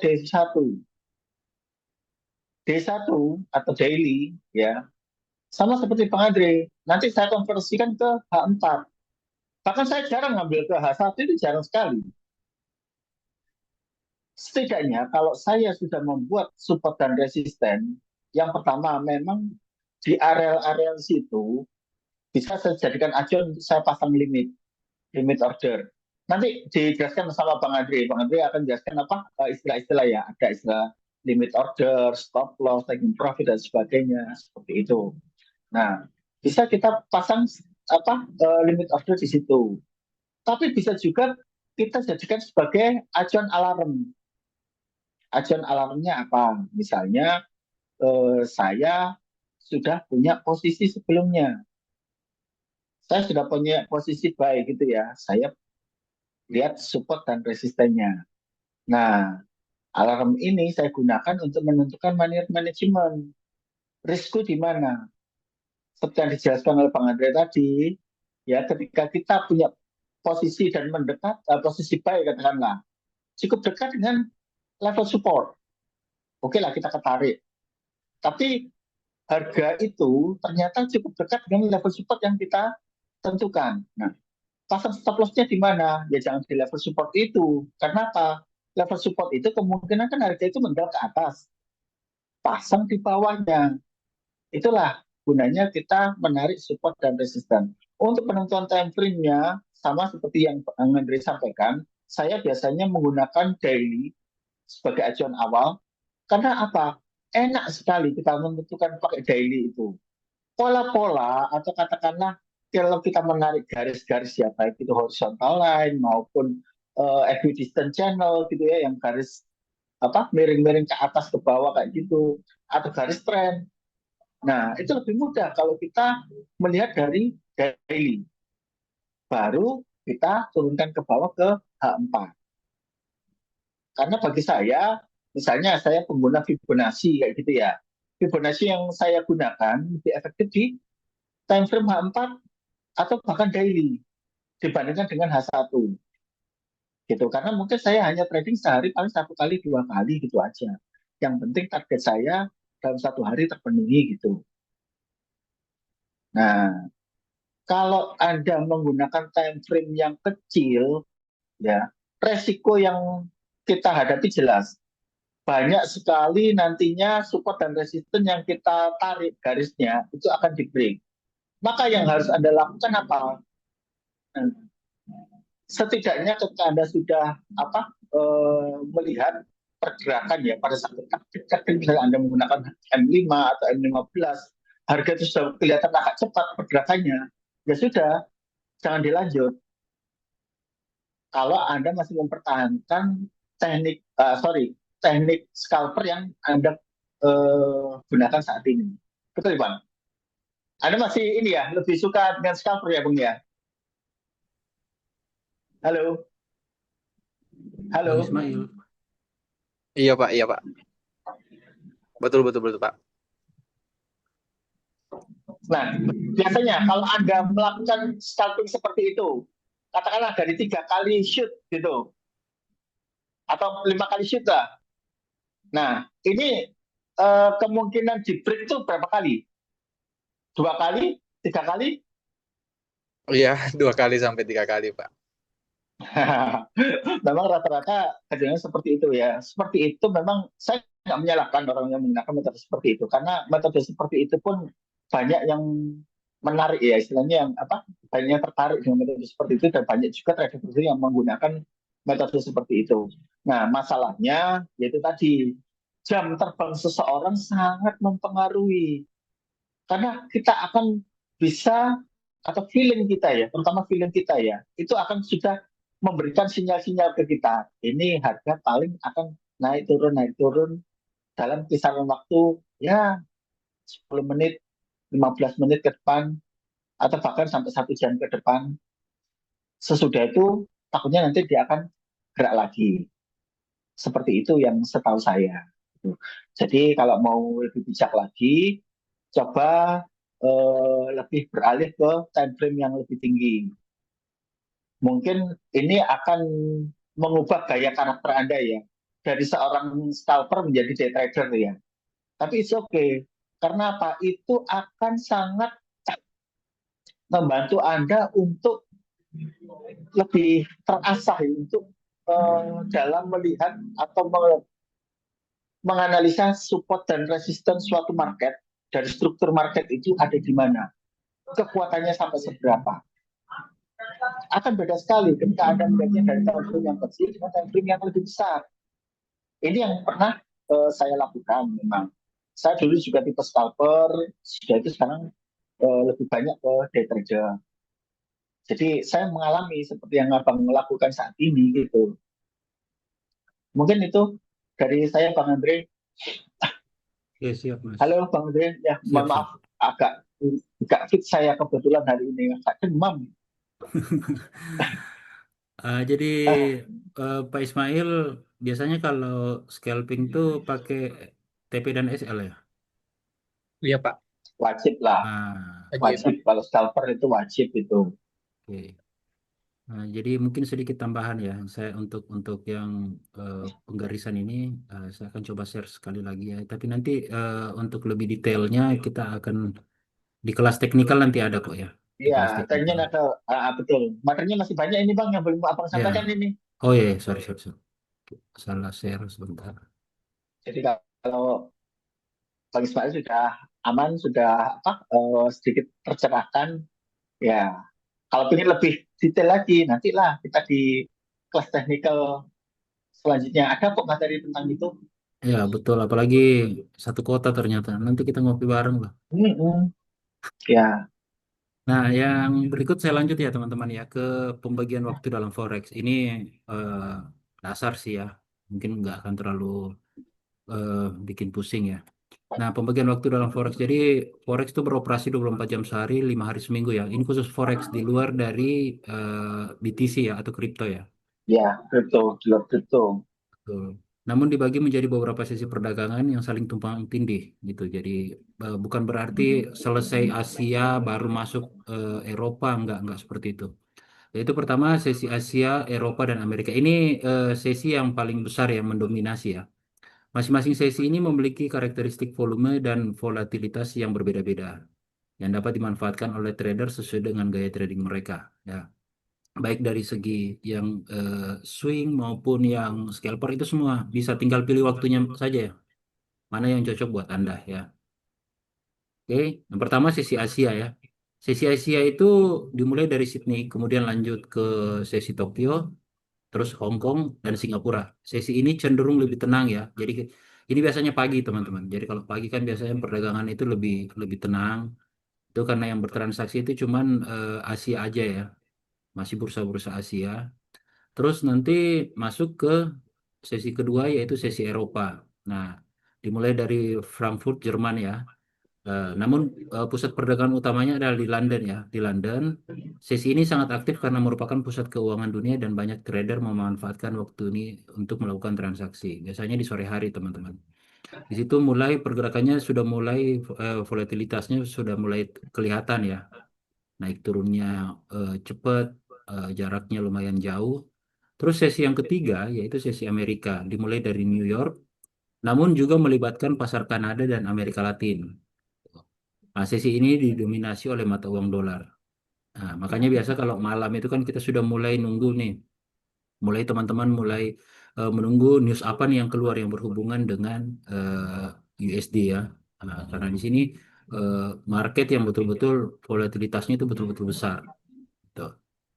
D1 atau daily ya, sama seperti Bang Andre, nanti saya konversikan ke H4. Bahkan saya jarang ngambil ke H1, itu jarang sekali. Setidaknya kalau saya sudah membuat support dan resisten, yang pertama memang di area-area situ bisa saya jadikan acuan untuk saya pasang limit order. Nanti dijelaskan sama Bang Andre. Bang Andre akan jelaskan apa istilah-istilah ya. Ada istilah limit order, stop loss, taking profit dan sebagainya seperti itu. Nah, bisa kita pasang limit order di situ. Tapi bisa juga kita jadikan sebagai acuan alarm. Acuan alarmnya apa? Misalnya saya sudah punya posisi sebelumnya. Saya sudah punya posisi buy gitu ya. Saya lihat support dan resistennya. Nah, alarm ini saya gunakan untuk menentukan manajemen. Risiko di mana? Seperti yang dijelaskan oleh Bang Andre tadi, ya ketika kita punya posisi dan mendekat, posisi buy katakanlah, cukup dekat dengan level support. Oke lah kita ketarik. Tapi harga itu ternyata cukup dekat dengan level support yang kita tentukan. Nah, pasang stop loss-nya di mana? Ya jangan di level support itu. Karena apa? Level support itu kemungkinan kan harga itu mendorong ke atas. Pasang di bawahnya. Itulah gunanya kita menarik support dan resisten. Untuk penentuan time frame-nya, sama seperti yang Bang Andre sampaikan, saya biasanya menggunakan daily sebagai acuan awal. Karena apa? Enak sekali kita menentukan pakai daily itu. Pola-pola atau katakanlah kalau kita menarik garis-garis ya, baik itu horizontal line maupun equidistant channel gitu ya, yang garis miring-miring ke atas ke bawah kayak gitu, atau garis trend. Nah, itu lebih mudah kalau kita melihat dari daily. Baru kita turunkan ke bawah ke H4. Karena bagi saya, misalnya saya pengguna Fibonacci kayak gitu ya. Fibonacci yang saya gunakan lebih efektif di time frame H4 atau bahkan daily dibandingkan dengan H1 gitu, karena mungkin saya hanya trading sehari paling 1 kali 2 kali gitu aja, yang penting target saya dalam 1 hari terpenuhi gitu. Nah, kalau Anda menggunakan time frame yang kecil ya, resiko yang kita hadapi jelas banyak sekali, nantinya support dan resisten yang kita tarik garisnya itu akan di break. Maka yang harus Anda lakukan apa? Setidaknya ketika Anda sudah melihat pergerakan ya pada saat dekat, misalnya Anda menggunakan M5 atau M15, harga itu sudah kelihatan agak cepat pergerakannya, ya sudah, jangan dilanjut. Kalau Anda masih mempertahankan teknik scalper yang Anda gunakan saat ini. Betul, Bang? Anda masih ini ya, lebih suka dengan scalper ya, Bang ya? Halo? Halo? Bang Ismail. Iya Pak. Betul Pak. Nah, biasanya kalau Anda melakukan scalping seperti itu, katakanlah dari 3 kali shoot gitu, atau 5 kali shoot lah. Nah, ini kemungkinan di break itu berapa kali? 2 kali? 3 kali? Iya, 2 kali sampai 3 kali Pak. Memang rata-rata kejadiannya seperti itu ya. Seperti itu memang saya nggak menyalahkan orang yang menggunakan metode seperti itu, karena metode seperti itu pun banyak yang menarik ya, istilahnya yang apa, banyak yang tertarik dengan metode seperti itu, dan banyak juga trader yang menggunakan metode seperti itu. Nah, masalahnya yaitu tadi jam terbang seseorang sangat mempengaruhi, karena kita akan bisa, atau feeling kita ya, terutama feeling kita ya, itu akan sudah memberikan sinyal-sinyal ke kita. Ini harga paling akan naik turun dalam kisaran waktu ya 10 menit, 15 menit ke depan, atau bahkan sampai 1 jam ke depan. Sesudah itu takutnya nanti dia akan gerak lagi. Seperti itu yang setahu saya. Jadi kalau mau lebih bijak lagi, coba lebih beralih ke time frame yang lebih tinggi. Mungkin ini akan mengubah gaya karakter Anda ya. Dari seorang scalper menjadi day trader ya. Tapi it's okay. Karena apa? Itu akan sangat membantu Anda untuk lebih terasah ya, untuk dalam melihat atau menganalisa support dan resistance suatu market. Dari struktur market itu ada di mana, kekuatannya sampai seberapa. Akan beda sekali ketika Anda melihatnya dari time frame yang kecil dengan time frame yang lebih besar. Ini yang pernah saya lakukan memang. Saya dulu juga tipe scalper, sudah itu sekarang lebih banyak ke day trader. Jadi saya mengalami seperti yang Abang lakukan saat ini gitu. Mungkin itu dari saya, Bang Andre. Oke, siap, Mas. Halo Bang Andre, ya Siap, mohon siap. maaf agak fit saya kebetulan hari ini, agak demam. Jadi Ah, Pak Ismail biasanya kalau scalping tuh pakai TP dan SL ya? Iya Pak. wajib lah, Nah, Wajib. wajib kalau scalper itu wajib itu. oke. Nah, jadi mungkin sedikit tambahan ya, saya untuk yang penggarisan ini saya akan coba share sekali lagi ya. Tapi nanti untuk lebih detailnya kita akan di kelas teknikal nanti ada kok ya, di Iya, kelas tadinya teknikal. ada, betul. Materinya masih banyak ini Bang yang belum Abang sampaikan Ya, ini. oh iya, sorry, sorry, sorry. Salah share sebentar. Jadi kalau Bang Ismail sudah aman, sudah apa, sedikit tercerahkan, ya kalau ingin lebih detail lagi, nantilah kita di kelas teknikal selanjutnya. Ada kok materi tentang itu. Ya, betul. Apalagi satu kota ternyata. Nanti kita ngopi bareng lah. Hmm, ya, Nah, yang berikut saya lanjut ya teman-teman ya ke pembagian waktu dalam forex. Ini eh, dasar sih ya. Mungkin nggak akan terlalu eh, bikin pusing ya. Nah, pembagian waktu dalam forex. Jadi forex itu beroperasi 24 jam sehari, 5 hari seminggu ya. Ini khusus forex di luar dari BTC ya atau kripto ya. ya, betul, betul. Betul. Namun dibagi menjadi beberapa sesi perdagangan yang saling tumpang tindih gitu. Jadi bukan berarti selesai Asia baru masuk Eropa, enggak seperti itu. Yaitu pertama sesi Asia, Eropa dan Amerika. Ini sesi yang paling besar yang mendominasi ya. Masing-masing sesi ini memiliki karakteristik volume dan volatilitas yang berbeda-beda yang dapat dimanfaatkan oleh trader sesuai dengan gaya trading mereka. Ya, baik dari segi yang swing maupun yang scalper itu semua bisa tinggal pilih waktunya saja ya, mana yang cocok buat Anda ya. Oke, yang pertama sesi Asia ya. Sesi Asia itu dimulai dari Sydney, kemudian lanjut ke sesi Tokyo, terus Hong Kong dan Singapura. Sesi ini cenderung lebih tenang ya. Jadi ini biasanya pagi teman-teman. Jadi kalau pagi kan biasanya perdagangan itu lebih lebih tenang. Itu karena yang bertransaksi itu cuman Asia aja ya, masih bursa-bursa Asia. Terus nanti masuk ke sesi kedua yaitu sesi Eropa. Nah, dimulai dari Frankfurt, Jerman ya. Namun pusat perdagangan utamanya adalah di London ya. Di London, sesi ini sangat aktif karena merupakan pusat keuangan dunia dan banyak trader memanfaatkan waktu ini untuk melakukan transaksi. Biasanya di sore hari, teman-teman. Di situ mulai pergerakannya sudah mulai volatilitasnya sudah mulai kelihatan ya. Naik turunnya cepat, jaraknya lumayan jauh. Terus sesi yang ketiga yaitu sesi Amerika, dimulai dari New York, namun juga melibatkan pasar Kanada dan Amerika Latin. Nah, sesi ini didominasi oleh mata uang dolar. Nah, makanya biasa kalau malam itu kan kita sudah mulai nunggu nih, mulai teman-teman mulai menunggu news apa nih yang keluar yang berhubungan dengan USD ya. Nah, karena di sini market yang betul-betul volatilitasnya itu betul-betul besar. Gitu.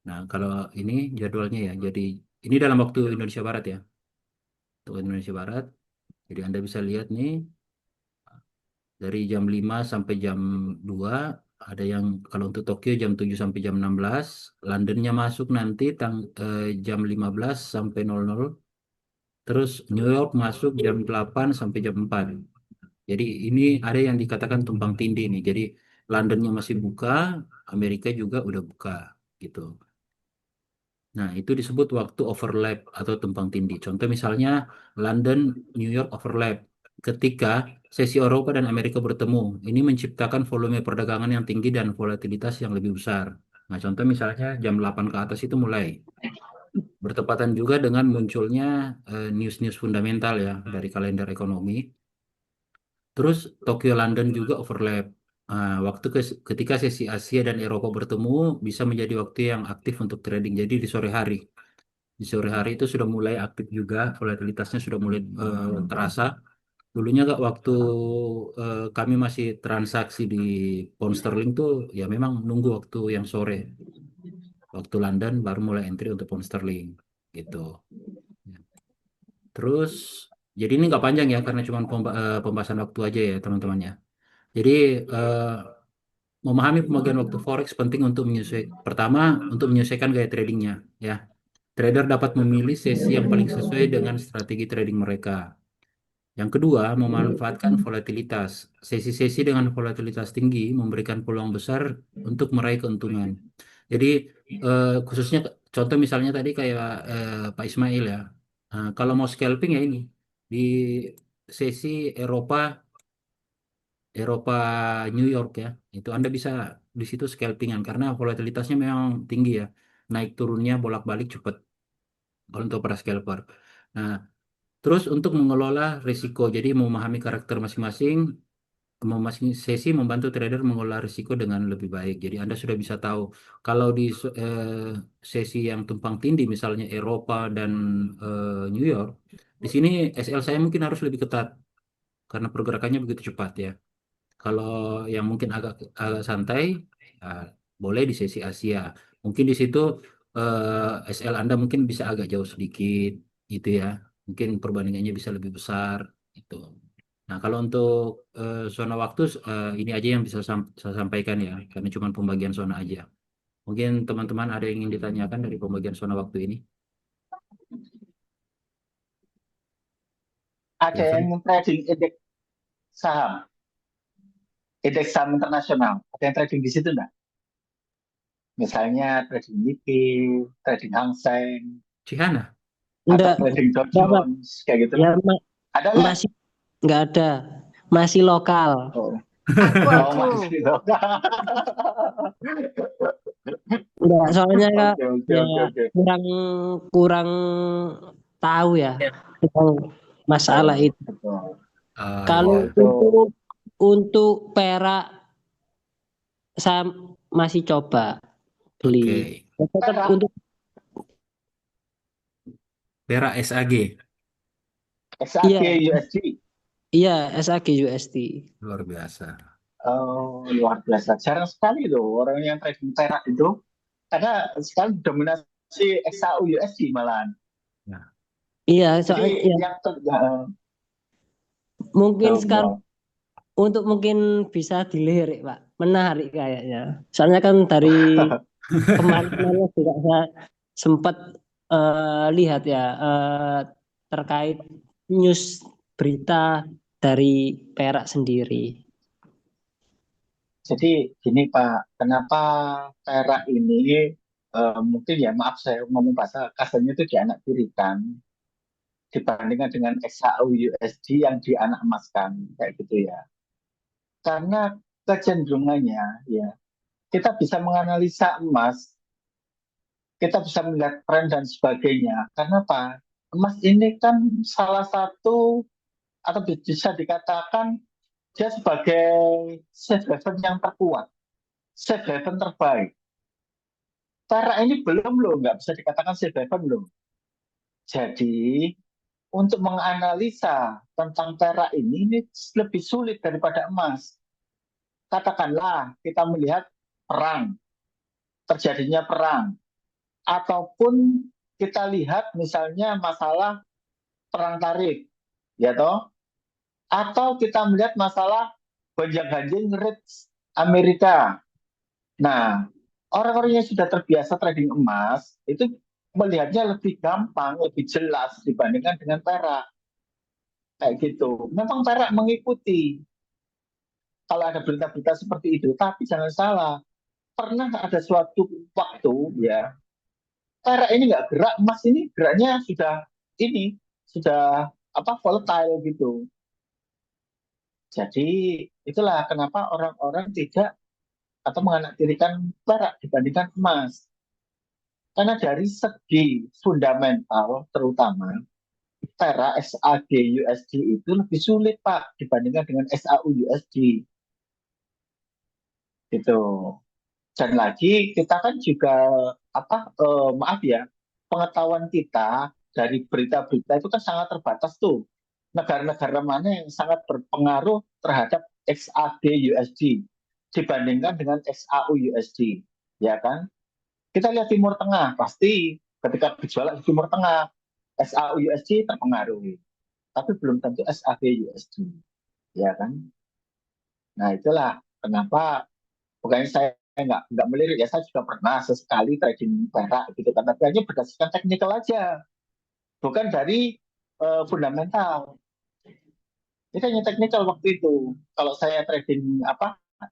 Nah, kalau ini jadwalnya ya, jadi ini dalam waktu Indonesia Barat ya, waktu Indonesia Barat. Jadi Anda bisa lihat nih dari jam 5 sampai jam 2 ada yang kalau untuk Tokyo jam 7 sampai jam 16, Londonnya masuk nanti jam 15 sampai 00, terus New York masuk jam 8 sampai jam 4. Jadi ini ada yang dikatakan tumpang tindih nih. Jadi Londonnya masih buka, Amerika juga udah buka gitu. Nah, itu disebut waktu overlap atau tumpang tindih. Contoh misalnya London, New York overlap. Ketika sesi Eropa dan Amerika bertemu, ini menciptakan volume perdagangan yang tinggi dan volatilitas yang lebih besar. Nah, contoh misalnya jam 8 ke atas itu mulai bertepatan juga dengan munculnya news-news fundamental ya dari kalender ekonomi. Terus Tokyo London juga overlap. Ketika sesi Asia dan Eropa bertemu bisa menjadi waktu yang aktif untuk trading. Jadi di sore hari. Di sore hari itu sudah mulai aktif juga, volatilitasnya sudah mulai terasa. Dulunya Kak, waktu kami masih transaksi di pound sterling tuh ya memang nunggu waktu yang sore. Waktu London baru mulai entry untuk pound sterling gitu. Ya. Terus jadi ini nggak panjang ya karena cuma pembahasan waktu aja ya teman-teman ya. Jadi eh, memahami pembagian waktu forex penting untuk menyesuaikan. Pertama, untuk menyesuaikan gaya tradingnya ya. Trader dapat memilih sesi yang paling sesuai dengan strategi trading mereka. Yang kedua, memanfaatkan volatilitas. Sesi-sesi dengan volatilitas tinggi memberikan peluang besar untuk meraih keuntungan. Jadi, khususnya contoh misalnya tadi kayak Pak Ismail ya. Kalau mau scalping ya ini di sesi Eropa Eropa New York ya. Itu Anda bisa di situ scalpingan karena volatilitasnya memang tinggi ya. Naik turunnya bolak-balik cepat kalau untuk para scalper. Nah, terus untuk mengelola risiko, jadi memahami karakter masing-masing, sesi membantu trader mengelola risiko dengan lebih baik. Jadi Anda sudah bisa tahu kalau di sesi yang tumpang tindih, misalnya Eropa dan New York, di sini SL saya mungkin harus lebih ketat karena pergerakannya begitu cepat ya. Kalau yang mungkin agak agak santai, ah, boleh di sesi Asia. Mungkin di situ SL Anda mungkin bisa agak jauh sedikit, gitu ya. Mungkin perbandingannya bisa lebih besar, gitu. Nah, kalau untuk zona waktu ini aja yang bisa saya sampaikan ya, karena cuma pembagian zona aja. Mungkin teman-teman ada yang ingin ditanyakan dari pembagian zona waktu ini? Ada Silahkan. yang trading saham, indeks saham internasional. Ada yang trading di situ enggak? Misalnya trading Nikkei, trading Hang Seng, Cihana? atau Enggak, trading Dow enggak, Pak. Jones, kayak gitu. Ya, Ada nggak? masih enggak ada. Masih lokal. Oh, Aku. masih loh. Enggak, soalnya Kak, Oke, oke, ya oke, oke. kurang kurang tahu ya tentang masalah itu. Betul. Kalau Ya, Itu untuk perak saya masih coba beli. oke. Tetap perak, untuk Perak SAG, iya, SAG USD. iya SAG USD. luar biasa. Oh, luar biasa. Jarang sekali loh orang yang trading perak itu. Karena sekarang dominasi XAU USD malahan. Nah, Iya, Jadi soalnya ya, yang mungkin sekarang jauh. mungkin bisa dilirik, Pak. Menarik kayaknya. Soalnya kan dari kemarin juga saya sempat lihat ya terkait news berita dari Perak sendiri. Jadi gini Pak, kenapa perak ini mungkin ya maaf saya ngomong bahasa kasarnya itu dianak tirikan dibandingkan dengan XAU USD yang dianak emaskan kayak gitu ya. Karena kecenderungannya ya kita bisa menganalisa emas, kita bisa melihat tren dan sebagainya. Karena apa? Emas ini kan salah satu atau bisa dikatakan dia sebagai safe haven yang terkuat, safe haven terbaik. Perak ini belum loh, nggak bisa dikatakan safe haven loh. Jadi untuk menganalisa tentang perak ini lebih sulit daripada emas. katakanlah kita melihat perang, terjadinya perang, ataupun kita lihat misalnya masalah perang tarif, ya toh, atau kita melihat masalah gonjang-ganjing rates Amerika. Nah, orang-orang yang sudah terbiasa trading emas itu melihatnya lebih gampang, lebih jelas dibandingkan dengan perak. Kayak gitu. Memang perak mengikuti kalau ada berita-berita seperti itu, tapi jangan salah. Pernah ada suatu waktu ya, perak ini nggak gerak, emas ini geraknya sudah apa volatile gitu. Jadi itulah kenapa orang-orang tidak atau menganaktirikan perak dibandingkan emas. Karena dari segi fundamental terutama perak SAG USD itu lebih sulit Pak dibandingkan dengan SAU USD. Gitu. Dan lagi kita kan juga maaf ya, pengetahuan kita dari berita-berita itu kan sangat terbatas tuh. Negara-negara mana yang sangat berpengaruh terhadap XAD USD dibandingkan dengan XAU USD, ya kan? Kita lihat Timur Tengah, pasti ketika berjualan di Timur Tengah, SAU USD terpengaruh, tapi belum tentu SAD USD, ya kan? Nah itulah kenapa bukannya saya nggak melirik ya, saya juga pernah sesekali trading perak gitu kan, tapi hanya berdasarkan teknikal aja, bukan dari fundamental. Ini hanya teknikal waktu itu. Kalau saya trading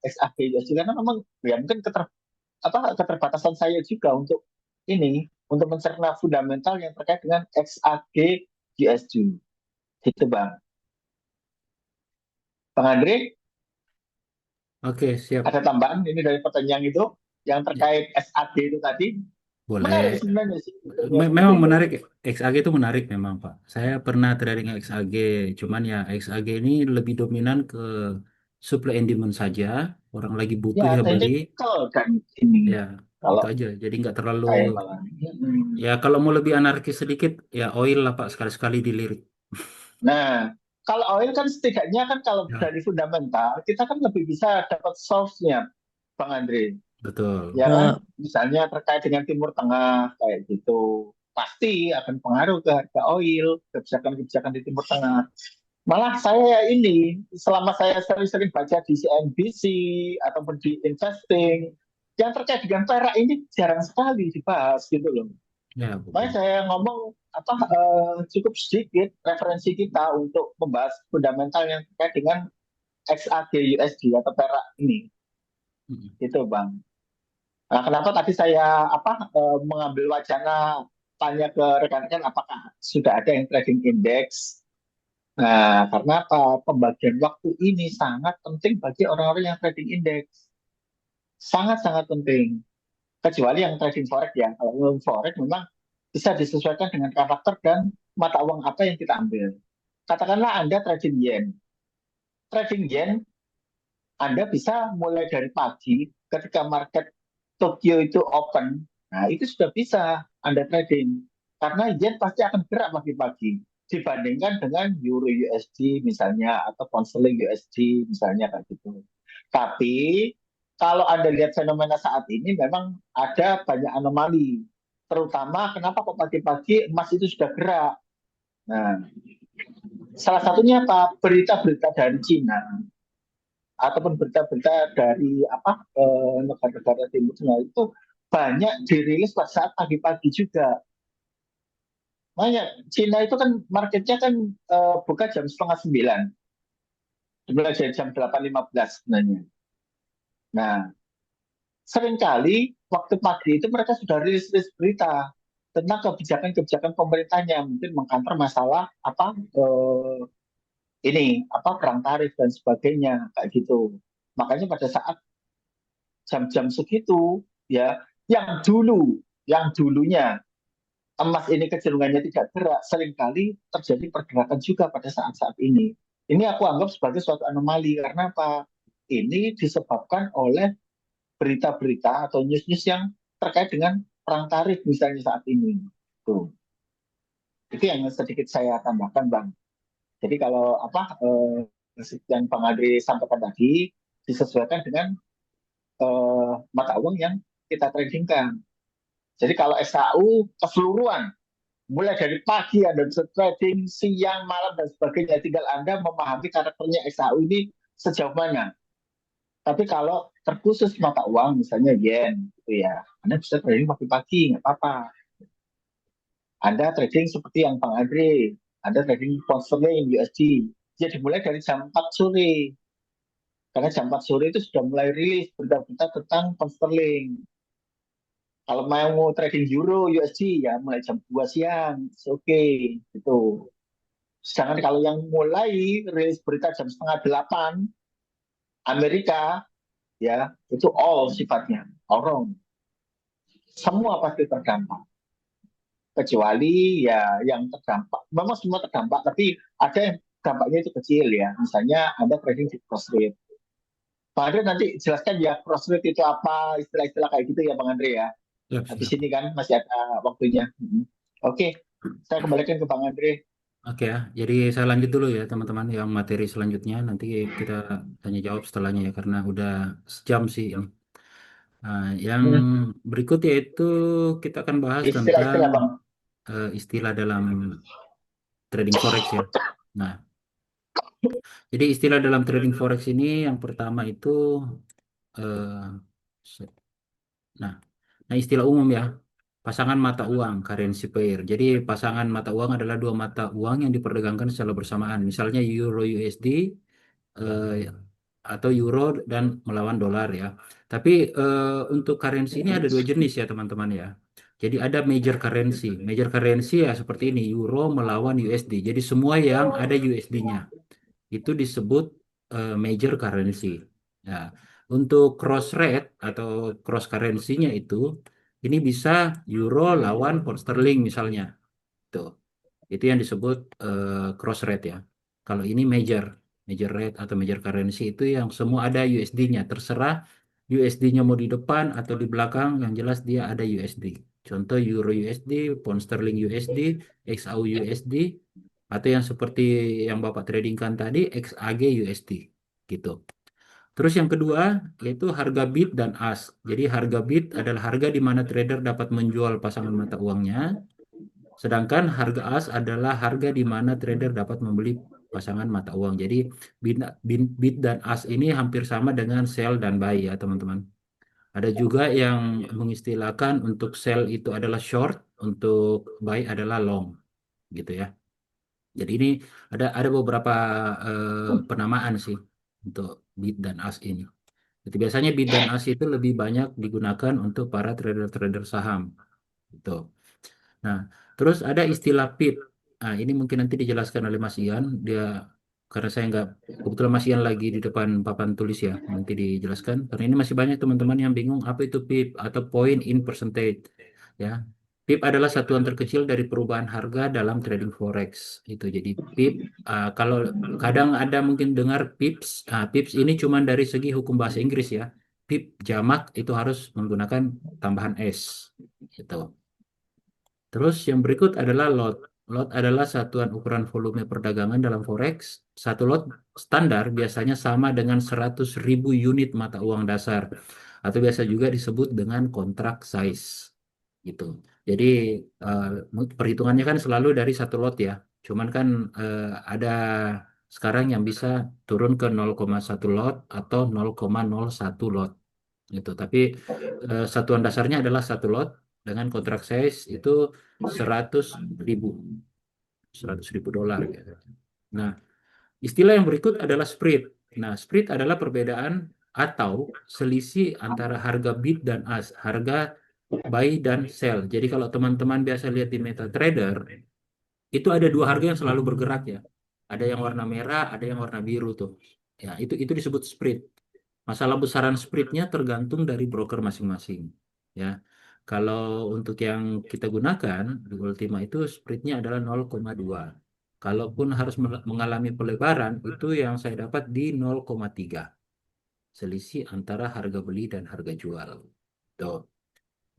SAG USD karena memang ya mungkin keterbatasan saya juga untuk mencerna fundamental yang terkait dengan XAG USD. Gitu Bang. Bang Andre, Oke, siap. ada tambahan ini dari pertanyaan itu yang terkait SAG itu tadi? Menarik Boleh. sebenarnya sih. Memang menarik, XAG itu menarik memang Pak. Saya pernah trading XAG, cuman ya XAG ini lebih dominan ke supply and demand saja. Orang lagi butuh Ya, ya beli, teknikal kan ini. ya itu Kalau aja. Jadi nggak terlalu, saya malah. ya kalau mau lebih anarkis sedikit, ya oil lah Pak, sekali-sekali dilirik. Nah, kalau oil kan setidaknya kan kalau Ya, dari fundamental kita kan lebih bisa dapat source-nya, Bang Andre. betul. Ya kan, Nah, misalnya terkait dengan Timur Tengah kayak gitu, pasti akan pengaruh ke harga oil, kebijakan-kebijakan di Timur Tengah. Malah saya ini, selama saya sering-sering baca di CNBC ataupun di investing, yang terkait dengan perak ini jarang sekali dibahas gitu loh. Ya, Makanya betul. saya ngomong cukup sedikit referensi kita untuk membahas fundamental yang terkait dengan XAG USD atau perak ini, Mm. gitu Bang. Nah, kenapa tadi saya mengambil wacana tanya ke rekan-rekan apakah sudah ada yang trading index? Nah, karena pembagian waktu ini sangat penting bagi orang-orang yang trading index. Sangat-sangat penting. Kecuali yang trading forex ya. Kalau forex memang bisa disesuaikan dengan karakter dan mata uang apa yang kita ambil. Katakanlah Anda trading yen. Trading yen, Anda bisa mulai dari pagi ketika market Tokyo itu open. Nah, itu sudah bisa Anda trading. Karena yen pasti akan gerak pagi-pagi dibandingkan dengan euro USD misalnya atau pound sterling USD misalnya kayak gitu. Tapi kalau Anda lihat fenomena saat ini memang ada banyak anomali. Terutama kenapa kok pagi-pagi emas itu sudah gerak. Nah, salah satunya apa? Berita-berita dari Cina ataupun berita-berita dari negara-negara Timur Tengah itu banyak dirilis pada saat pagi-pagi juga. Makanya Cina itu kan marketnya kan buka jam 8:30, dimulai dari jam 8:15 sebenarnya. Nah, seringkali waktu pagi itu mereka sudah rilis berita tentang kebijakan-kebijakan pemerintahnya, mungkin mengkantor masalah perang tarif dan sebagainya kayak gitu. Makanya pada saat jam-jam segitu ya, yang dulunya emas ini kecenderungannya tidak gerak, seringkali terjadi pergerakan juga pada saat-saat ini. Ini aku anggap sebagai suatu anomali karena apa? Ini disebabkan oleh berita-berita atau news-news yang terkait dengan perang tarif misalnya saat ini. Tuh. Itu yang sedikit saya tambahkan, Bang. Jadi kalau yang Bang Adri sampaikan tadi, disesuaikan dengan mata uang yang kita tradingkan. Jadi kalau SKU keseluruhan, mulai dari pagi Anda bisa trading, siang, malam, dan sebagainya, tinggal Anda memahami karakternya SKU ini sejauh mana. Tapi kalau terkhusus mata uang, misalnya yen, gitu ya, Anda bisa trading pagi-pagi, nggak apa-apa. Anda trading seperti yang Bang Andre, Anda trading pound sterling, USD, ya dimulai dari jam 4 sore. Karena jam 4 sore itu sudah mulai rilis berita-berita tentang pound sterling. Kalau mau trading euro, USD, ya mulai jam 2 siang, oke, gitu. Sedangkan kalau yang mulai rilis berita jam setengah 8, Amerika, ya, itu all sifatnya, orang. Semua pasti terdampak. Kecuali ya yang terdampak. Memang semua terdampak, tapi ada yang dampaknya itu kecil ya. Misalnya Anda trading di cross rate. Bang Andre nanti jelaskan ya cross rate itu apa, istilah-istilah kayak gitu ya Bang Andre ya. Siap, Habis siap. ini kan masih ada waktunya. Oke, saya kembalikan ke Bang Andre. Oke ya, jadi saya lanjut dulu ya teman-teman yang materi selanjutnya nanti kita tanya jawab setelahnya ya karena udah sejam sih ini. Nah, yang berikut yaitu kita akan bahas tentang Istilah-istilah Bang. istilah dalam trading forex ya. Nah, jadi istilah dalam trading forex ini yang pertama itu eh, nah, istilah umum ya. Pasangan mata uang, currency pair. Jadi pasangan mata uang adalah dua mata uang yang diperdagangkan secara bersamaan. Misalnya Euro USD eh, atau Euro dan melawan dolar ya. Tapi untuk currency ini ada dua jenis ya teman-teman ya. Jadi ada major currency. Major currency ya seperti ini, Euro melawan USD. Jadi semua yang ada USD-nya itu disebut major currency. Nah, untuk cross rate atau cross currency-nya ini bisa euro lawan pound sterling misalnya. Tuh. Itu yang disebut cross rate ya. Kalau ini major rate atau major currency itu yang semua ada USD-nya. Terserah USD-nya mau di depan atau di belakang, yang jelas dia ada USD. Contoh euro USD, pound sterling USD, XAU USD, atau yang seperti yang Bapak tradingkan tadi, XAG USD. Gitu. Terus yang kedua yaitu harga bid dan ask. Jadi harga bid adalah harga di mana trader dapat menjual pasangan mata uangnya. Sedangkan harga as adalah harga di mana trader dapat membeli pasangan mata uang. Jadi bid dan as ini hampir sama dengan sell dan buy ya teman-teman. Ada juga yang mengistilahkan untuk sell itu adalah short, untuk buy adalah long, gitu ya. Jadi ini ada beberapa penamaan sih untuk bid dan as ini. Jadi biasanya bid dan as itu lebih banyak digunakan untuk para trader-trader saham, gitu. Nah, terus ada istilah PIP. Nah, ini mungkin nanti dijelaskan oleh Mas Ian. Dia karena saya nggak kebetulan Mas Ian lagi di depan papan tulis ya, nanti dijelaskan. Karena ini masih banyak teman-teman yang bingung apa itu PIP atau point in percentage. Ya, PIP adalah satuan terkecil dari perubahan harga dalam trading forex. Itu jadi PIP. Kalau kadang ada mungkin dengar PIPS. PIPS ini cuma dari segi hukum bahasa Inggris ya. PIP jamak itu harus menggunakan tambahan S. Gitu. Terus yang berikut adalah lot. Lot adalah satuan ukuran volume perdagangan dalam forex. Satu lot standar biasanya sama dengan 100.000 unit mata uang dasar atau biasa juga disebut dengan kontrak size gitu. Jadi eh, perhitungannya kan selalu dari satu lot ya. Cuman kan ada sekarang yang bisa turun ke 0,1 lot atau 0,01 lot gitu. Tapi satuan dasarnya adalah satu lot dengan kontrak size itu 100.000 $100.000 gitu. Nah, istilah yang berikut adalah spread. Nah, spread adalah perbedaan atau selisih antara harga bid dan ask, harga buy dan sell. Jadi kalau teman-teman biasa lihat di MetaTrader, itu ada dua harga yang selalu bergerak ya. Ada yang warna merah, ada yang warna biru tuh. Ya, itu disebut spread. Masalah besaran spreadnya tergantung dari broker masing-masing. Ya, kalau untuk yang kita gunakan di Ultima itu spreadnya adalah 0,2. Kalaupun harus mengalami pelebaran, itu yang saya dapat di 0,3. Selisih antara harga beli dan harga jual. Tuh.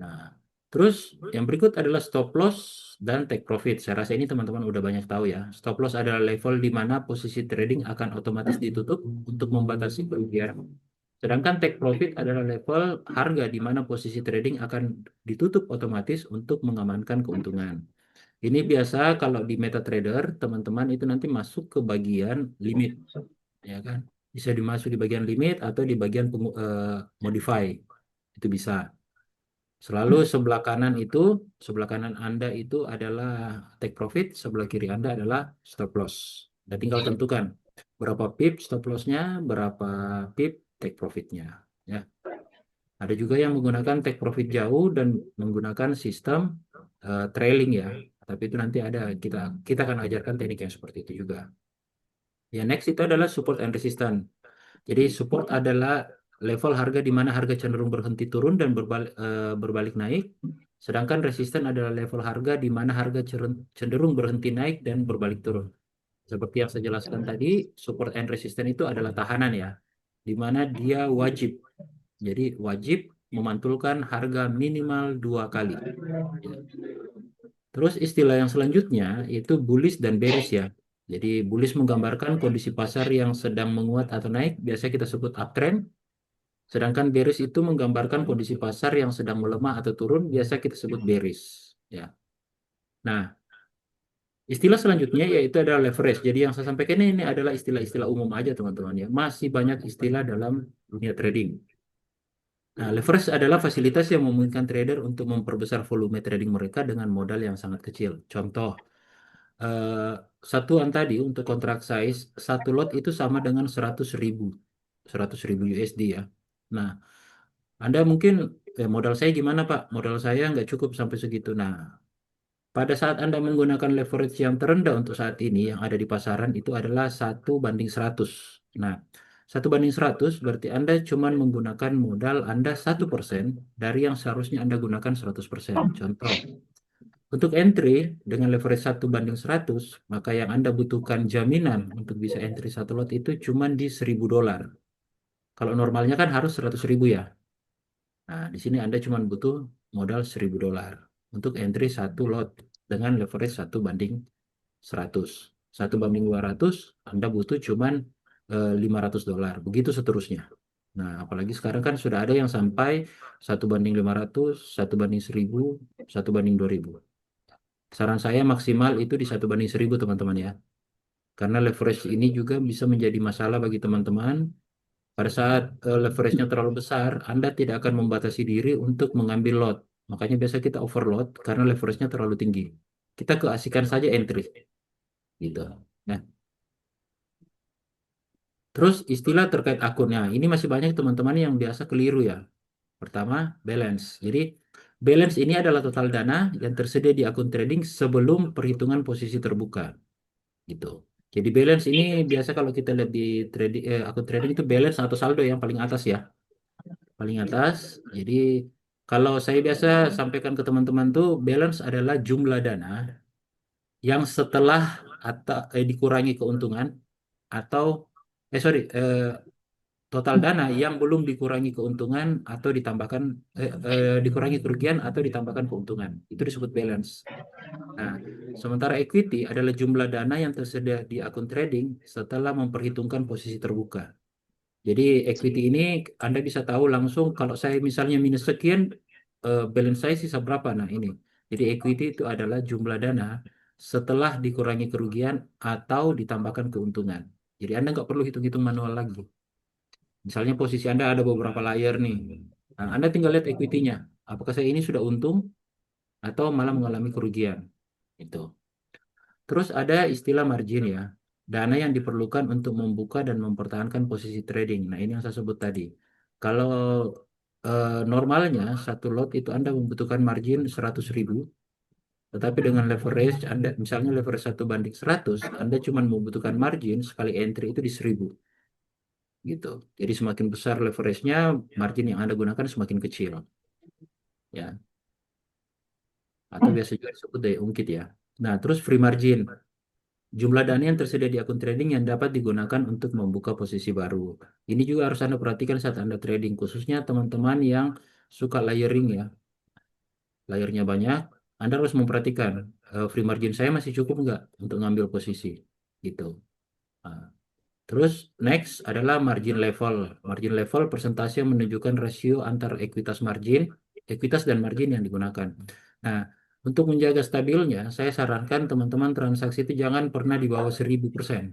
Nah, terus yang berikut adalah stop loss dan take profit. Saya rasa ini teman-teman udah banyak tahu ya. Stop loss adalah level di mana posisi trading akan otomatis ditutup untuk membatasi kerugian Sedangkan take profit adalah level harga di mana posisi trading akan ditutup otomatis untuk mengamankan keuntungan. Ini biasa kalau di MetaTrader, teman-teman itu nanti masuk ke bagian limit, ya kan? Bisa dimasuk di bagian limit atau di bagian modify. Itu bisa. Selalu sebelah kanan Anda itu adalah take profit, sebelah kiri Anda adalah stop loss. Dan tinggal tentukan berapa pip stop loss-nya, berapa pip take profit-nya. Ya. Ada juga yang menggunakan take profit jauh dan menggunakan sistem trailing ya. Tapi itu nanti ada kita akan ajarkan teknik yang seperti itu juga. Ya, next itu adalah support and resistance. Jadi support adalah level harga di mana harga cenderung berhenti turun dan berbalik naik. Sedangkan resisten adalah level harga di mana harga cenderung berhenti naik dan berbalik turun. Seperti yang saya jelaskan tadi, support and resistance itu adalah tahanan ya, di mana dia wajib. Jadi wajib memantulkan harga minimal 2 kali. Ya. Terus istilah yang selanjutnya itu bullish dan bearish ya. Jadi bullish menggambarkan kondisi pasar yang sedang menguat atau naik, biasa kita sebut uptrend. Sedangkan bearish itu menggambarkan kondisi pasar yang sedang melemah atau turun, biasa kita sebut bearish. Ya. Nah, istilah selanjutnya yaitu adalah leverage. Jadi yang saya sampaikan ini adalah istilah-istilah umum aja teman-teman ya. Masih banyak istilah dalam dunia trading. Nah, leverage adalah fasilitas yang memungkinkan trader untuk memperbesar volume trading mereka dengan modal yang sangat kecil. Contoh, eh, satuan tadi untuk kontrak size, satu lot itu sama dengan 100.000 USD ya. Nah, Anda mungkin, modal saya gimana Pak? Modal saya nggak cukup sampai segitu. Nah, pada saat Anda menggunakan leverage yang terendah untuk saat ini yang ada di pasaran itu adalah 1:100. Nah, 1:100 berarti Anda cuma menggunakan modal Anda 1% dari yang seharusnya Anda gunakan 100%. Contoh, untuk entry dengan leverage 1:100, maka yang Anda butuhkan jaminan untuk bisa entry satu lot itu cuma di $1.000. Kalau normalnya kan harus 100.000 ya. Nah, di sini Anda cuma butuh modal $1.000 untuk entry satu lot dengan leverage 1:100. 1:200, Anda butuh cuman $500. Begitu seterusnya. Nah, apalagi sekarang kan sudah ada yang sampai 1:500, 1:1000, 1:2000. Saran saya maksimal itu di 1:1000 teman-teman ya. Karena leverage ini juga bisa menjadi masalah bagi teman-teman. Pada saat leverage-nya terlalu besar, Anda tidak akan membatasi diri untuk mengambil lot. Makanya biasa kita overload karena leverage-nya terlalu tinggi. Kita keasikan saja entry. Gitu. Nah, terus istilah terkait akunnya. Ini masih banyak teman-teman yang biasa keliru ya. Pertama, balance. Jadi, balance ini adalah total dana yang tersedia di akun trading sebelum perhitungan posisi terbuka. Gitu. Jadi balance ini biasa kalau kita lihat di trading, akun trading itu balance atau saldo yang paling atas ya. Paling atas. Jadi kalau saya biasa sampaikan ke teman-teman tuh balance adalah jumlah dana yang setelah atau dikurangi keuntungan atau sorry, total dana yang belum dikurangi keuntungan atau ditambahkan dikurangi kerugian atau ditambahkan keuntungan. Itu disebut balance. Nah, sementara equity adalah jumlah dana yang tersedia di akun trading setelah memperhitungkan posisi terbuka. Jadi equity ini Anda bisa tahu langsung kalau saya misalnya minus sekian, balance saya sisa berapa. Nah ini. Jadi equity itu adalah jumlah dana setelah dikurangi kerugian atau ditambahkan keuntungan. Jadi Anda nggak perlu hitung-hitung manual lagi. Misalnya posisi Anda ada beberapa layer nih. Nah, Anda tinggal lihat equity-nya. Apakah saya ini sudah untung atau malah mengalami kerugian. Itu. Terus ada istilah margin ya. Dana yang diperlukan untuk membuka dan mempertahankan posisi trading. Nah, ini yang saya sebut tadi. Kalau normalnya satu lot itu Anda membutuhkan margin 100.000, tetapi dengan leverage Anda misalnya leverage 1:100, Anda cuma membutuhkan margin sekali entry itu di 1.000 gitu. Jadi semakin besar leverage-nya, margin yang Anda gunakan semakin kecil. Ya, atau biasa juga disebut daya ungkit ya. Nah, terus free margin. Jumlah dana yang tersedia di akun trading yang dapat digunakan untuk membuka posisi baru. Ini juga harus Anda perhatikan saat Anda trading, khususnya teman-teman yang suka layering ya. Layernya banyak, Anda harus memperhatikan free margin saya masih cukup nggak untuk ngambil posisi. Gitu. Nah, Terus next adalah margin level. Margin level persentase yang menunjukkan rasio antar ekuitas dan margin yang digunakan. Nah, untuk menjaga stabilnya, saya sarankan teman-teman transaksi itu jangan pernah di bawah 1000%.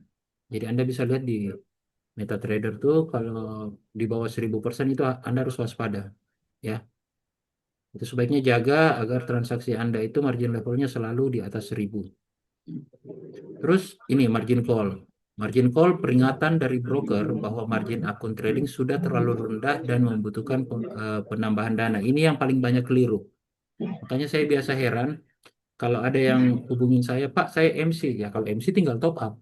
Jadi Anda bisa lihat di MetaTrader tuh kalau di bawah 1000% itu Anda harus waspada. Ya, itu sebaiknya jaga agar transaksi Anda itu margin levelnya selalu di atas 1000. Terus ini margin call. Margin call peringatan dari broker bahwa margin akun trading sudah terlalu rendah dan membutuhkan penambahan dana. Ini yang paling banyak keliru. Makanya saya biasa heran kalau ada yang hubungin saya, Pak, saya MC. Ya kalau MC tinggal top up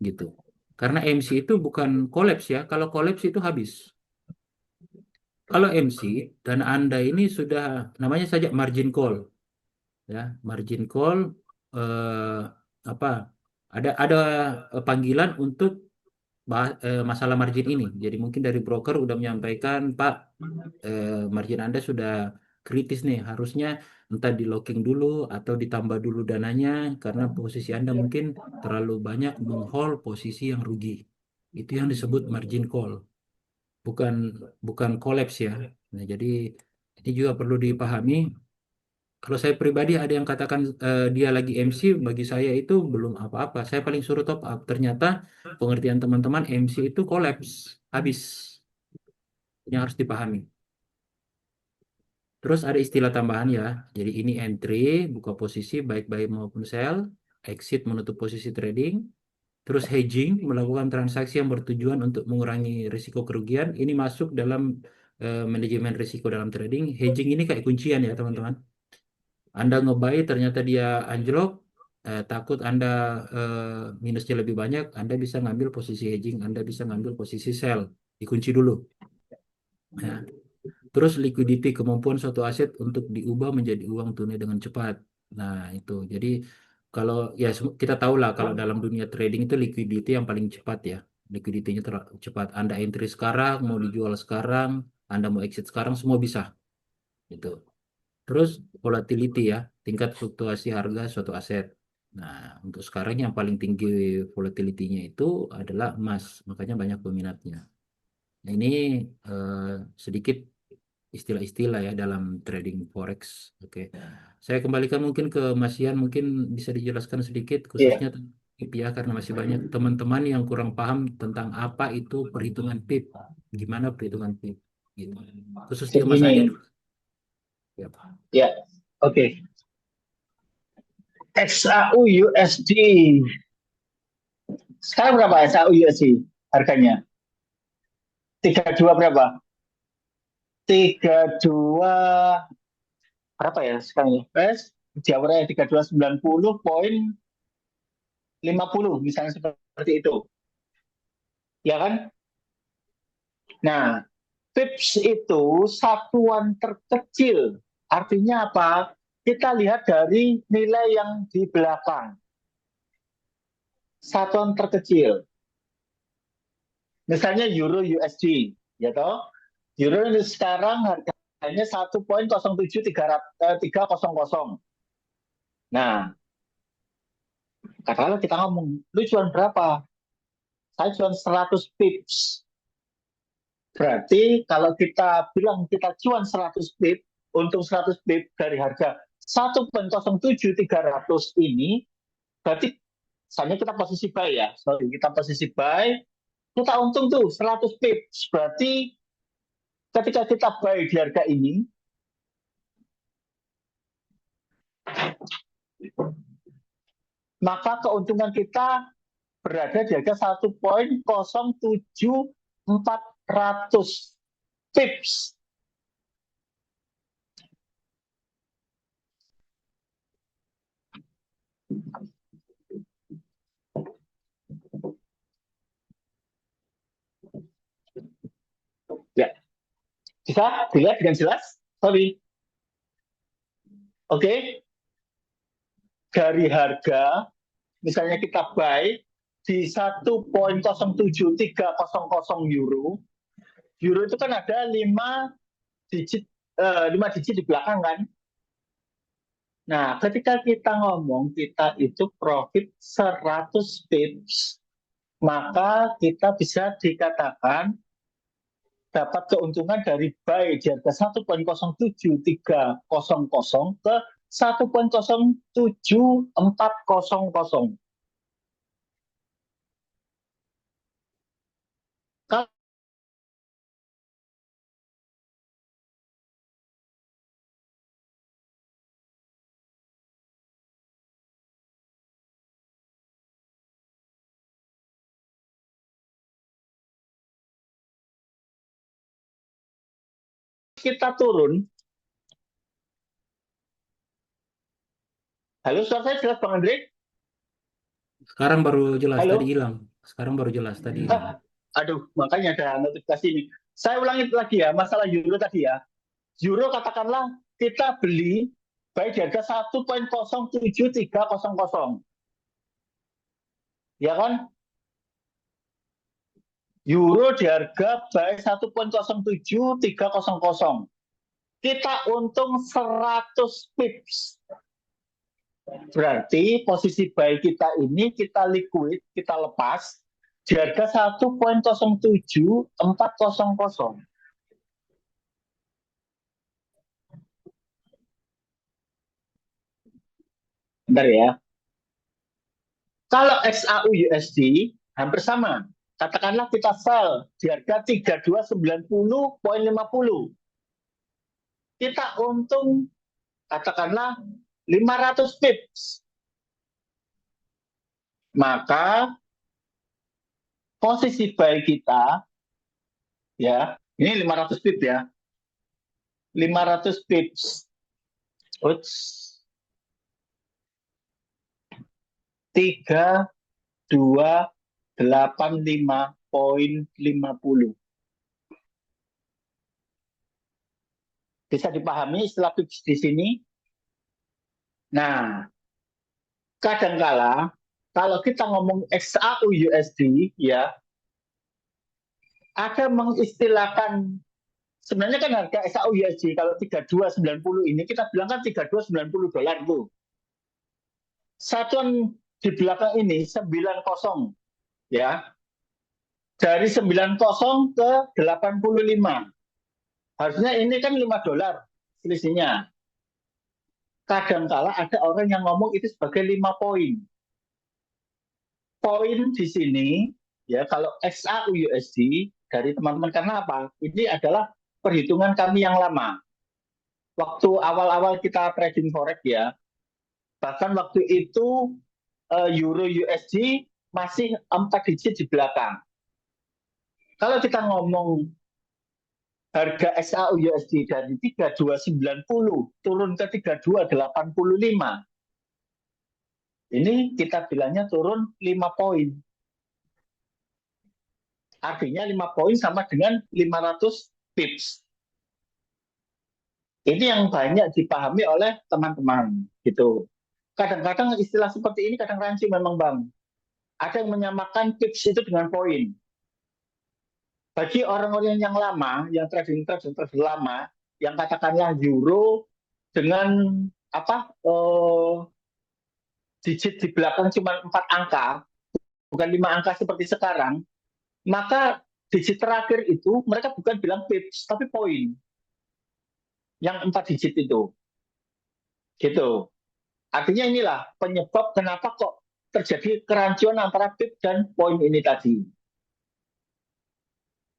gitu. Karena MC itu bukan kolaps ya. Kalau kolaps itu habis. Kalau MC dan Anda ini sudah namanya saja margin call. Ya, margin call apa? Ada panggilan untuk masalah margin ini. Jadi mungkin dari broker udah menyampaikan, Pak, margin Anda sudah kritis nih, harusnya entah di locking dulu atau ditambah dulu dananya karena posisi Anda mungkin terlalu banyak menghold posisi yang rugi. Itu yang disebut margin call, bukan bukan collapse ya. Nah, jadi ini juga perlu dipahami. Kalau saya pribadi ada yang katakan dia lagi MC, bagi saya itu belum apa-apa. Saya paling suruh top up. Ternyata pengertian teman-teman MC itu collapse, habis. Ini harus dipahami. Terus ada istilah tambahan ya. Jadi ini entry, buka posisi baik buy maupun sell, exit menutup posisi trading, terus hedging, melakukan transaksi yang bertujuan untuk mengurangi risiko kerugian. Ini masuk dalam manajemen risiko dalam trading. Hedging ini kayak kuncian ya teman-teman. Anda nge-buy ternyata dia anjlok, takut Anda minusnya lebih banyak, Anda bisa ngambil posisi hedging, Anda bisa ngambil posisi sell, dikunci dulu. Ya. Terus liquidity, kemampuan suatu aset untuk diubah menjadi uang tunai dengan cepat. Nah, itu. Jadi kalau ya kita tahu lah kalau dalam dunia trading itu liquidity yang paling cepat ya. Liquidity-nya cepat. Anda entry sekarang, mau dijual sekarang, Anda mau exit sekarang, semua bisa. Gitu. Terus volatility ya, tingkat fluktuasi harga suatu aset. Nah, untuk sekarang yang paling tinggi volatility-nya itu adalah emas, makanya banyak peminatnya. Nah, ini sedikit istilah-istilah ya dalam trading forex. Oke, saya kembalikan mungkin ke Mas Ian, mungkin bisa dijelaskan sedikit Iya. khususnya tentang PIP ya, karena masih banyak teman-teman yang kurang paham tentang apa itu perhitungan PIP, gimana perhitungan PIP, gitu. Khusus dia Jadi Mas gini, aja dulu. Ya, Pak. ya, oke. XAU USD. Sekarang berapa XAU USD harganya? 32 berapa? 32 berapa ya sekarang ya? Jawabannya 3290,50 misalnya seperti itu. Ya kan? Nah, pips itu satuan terkecil. Artinya apa? Kita lihat dari nilai yang di belakang. Satuan terkecil. Misalnya euro USD, ya toh? Euro ini sekarang harganya 1.0730. Nah, katakanlah kita ngomong, lu jual berapa? Saya jual 100 pips. Berarti kalau kita bilang kita cuan 100 pip, untung 100 pip dari harga 1.07300 ini, berarti misalnya kita posisi buy ya, kita posisi buy, kita untung tuh 100 pip. Berarti ketika kita buy di harga ini, maka keuntungan kita berada di harga 1.07400 pips. Ya, bisa dilihat dengan jelas? Sorry. Oke. Dari harga, misalnya kita buy di 1.07300 euro. Euro itu kan ada 5 digit di belakang kan. Nah, ketika kita ngomong kita itu profit 100 pips maka kita bisa dikatakan dapat keuntungan dari buy di harga 1.07300 ke 1.07400. Kalau kita turun, halo, suara saya jelas Bang Andre? Sekarang baru jelas, Halo? tadi hilang. Sekarang baru jelas, tadi hilang. Aduh, makanya ada notifikasi ini. Saya ulangi lagi ya, masalah euro tadi ya. Euro katakanlah kita beli baik di harga 1.07300. Ya kan? Euro di harga baik 1.07300. Kita untung 100 pips. Berarti posisi buy kita ini kita liquid, kita lepas di harga 1.07400. Bentar ya. Kalau XAU USD hampir sama. Katakanlah kita sell di harga 3290.50. Kita untung katakanlah 500 pips. Maka posisi buy kita ya, ini 500 pips ya. 500 pips. Uts. 3285.50. Bisa dipahami istilah pips di sini? Nah, kadangkala kalau kita ngomong XAU USD ya, ada mengistilahkan sebenarnya kan harga XAU USD kalau 3290 ini kita bilang kan 3290 dolar tuh. Satuan di belakang ini 90 ya. Dari 90 ke 85. Harusnya ini kan 5 dolar selisihnya. Kadangkala ada orang yang ngomong itu sebagai 5 poin. Poin di sini ya kalau XAU USD dari teman-teman karena apa? Ini adalah perhitungan kami yang lama. Waktu awal-awal kita trading forex ya, bahkan waktu itu Euro USD masih 4 digit di belakang. Kalau kita ngomong harga XAU USD dari 3290 turun ke 3285, ini kita bilangnya turun 5 poin. Artinya 5 poin sama dengan 500 pips. Ini yang banyak dipahami oleh teman-teman gitu. Kadang-kadang istilah seperti ini kadang rancu memang Bang. Ada yang menyamakan pips itu dengan poin. Bagi orang-orang yang lama, yang trading lama, yang katakanlah euro dengan apa digit di belakang cuma 4 angka, bukan 5 angka seperti sekarang, maka digit terakhir itu mereka bukan bilang pips, tapi poin. Yang 4 digit itu. Gitu. Artinya inilah penyebab kenapa kok terjadi kerancuan antara pip dan poin ini tadi.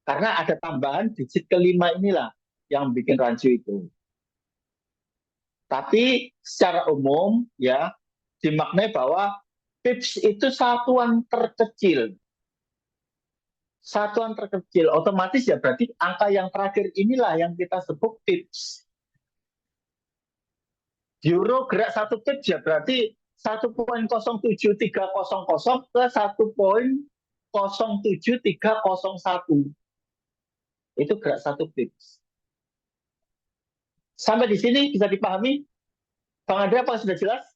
Karena ada tambahan digit kelima inilah yang bikin rancu itu. Tapi secara umum ya dimaknai bahwa pips itu satuan terkecil. Satuan terkecil otomatis ya berarti angka yang terakhir inilah yang kita sebut pips. Euro gerak 1 pips ya berarti 1.07300 ke 1.07301. Itu gerak 1 pips. Sampai di sini bisa dipahami? Bang Andre, apa sudah jelas?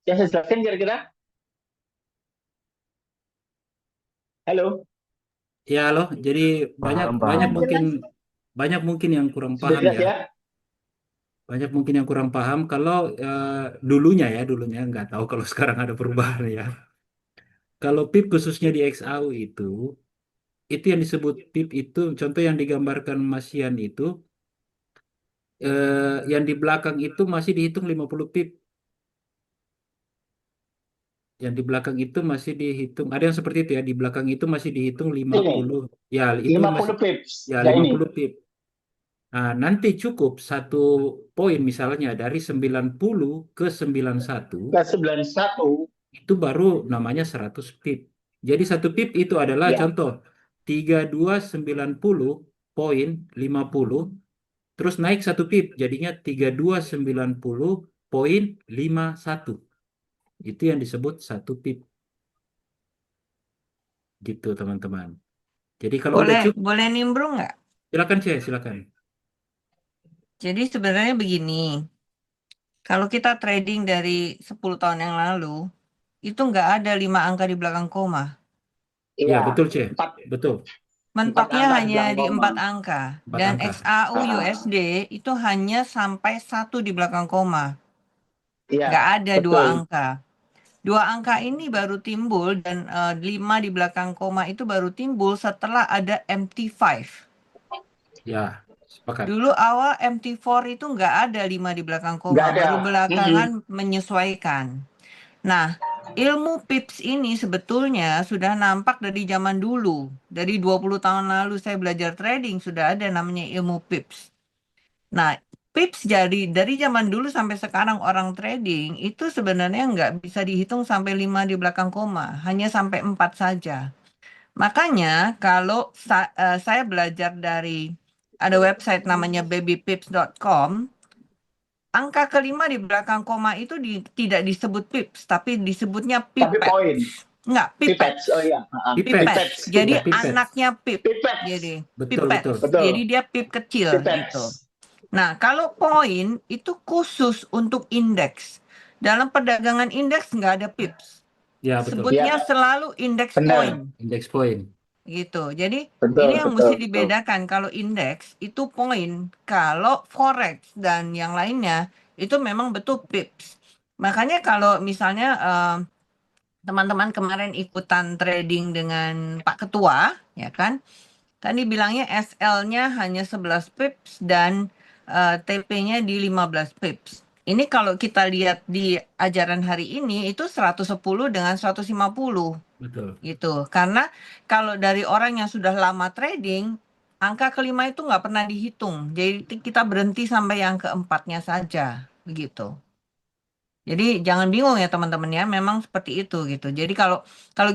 Yang saya jelaskan kira-kira? Halo? Ya loh, jadi banyak mungkin yang kurang Sudah paham jelas ya. ya? Banyak mungkin yang kurang paham kalau dulunya nggak tahu kalau sekarang ada perubahan ya. Kalau PIP khususnya di XAU itu yang disebut PIP itu, contoh yang digambarkan Mas Yan itu, yang di belakang itu masih dihitung 50 PIP. Yang di belakang itu masih dihitung, ada yang seperti itu ya, di belakang itu masih dihitung Ini 50. Ya, itu masih 50 pips. ya Ya ini 50 PIP. Nah, nanti cukup 1 poin misalnya dari 90 ke 91, ke 91 itu baru namanya 100 PIP. Jadi 1 PIP itu adalah ya. contoh 3290,50, terus naik 1 PIP jadinya 3290,51. Itu yang disebut 1 PIP gitu teman-teman. Jadi kalau udah Boleh, cukup, boleh nimbrung nggak? silakan Cek, silakan. Jadi sebenarnya begini, kalau kita trading dari 10 tahun yang lalu, itu nggak ada 5 angka di belakang koma. Ya, Iya, betul Cek. 4 Betul. Mentoknya angka di hanya belakang di koma. 4 angka. 4 Dan angka. XAU Ah, USD itu hanya sampai 1 di belakang koma. Iya, Nggak ada 2 betul. angka. 2 angka ini baru timbul dan 5 di belakang koma itu baru timbul setelah ada MT5. Ya, sepakat. Dulu awal MT4 itu nggak ada 5 di belakang Nggak koma, ada. baru belakangan menyesuaikan. Nah, ilmu pips ini sebetulnya sudah nampak dari zaman dulu. Dari 20 tahun lalu saya belajar trading sudah ada namanya ilmu pips. Nah, pips jadi dari zaman dulu sampai sekarang orang trading itu sebenarnya nggak bisa dihitung sampai 5 di belakang koma, hanya sampai 4 saja. Makanya kalau saya belajar dari ada website namanya babypips.com, angka kelima di belakang koma itu tidak disebut pips, tapi disebutnya Tapi pipet. poin. Enggak, Pipets. Oh iya. Pipet. Pipet. Pipets. Jadi Ya, pipet. anaknya pip. Pipets. Jadi Betul, pipet. betul. Betul. Jadi dia pip kecil Pipets. gitu. Nah, kalau poin itu khusus untuk indeks. Dalam perdagangan indeks nggak ada pips. Ya, betul. Sebutnya Ya, selalu indeks benar. poin. Indeks poin. Gitu. Jadi Betul, ini yang betul, mesti betul. dibedakan. Kalau indeks itu poin, kalau forex dan yang lainnya itu memang betul pips. Makanya kalau misalnya teman-teman kemarin ikutan trading dengan Pak Ketua, ya kan? Tadi bilangnya SL-nya hanya 11 pips dan TP-nya di 15 pips. Ini kalau kita lihat di ajaran hari ini itu 110 dengan 150 Betul. gitu. Karena kalau dari orang yang sudah lama trading, angka kelima itu nggak pernah dihitung. Jadi kita berhenti sampai yang keempatnya saja, begitu. Jadi jangan bingung ya teman-teman ya, memang seperti itu gitu. Jadi kalau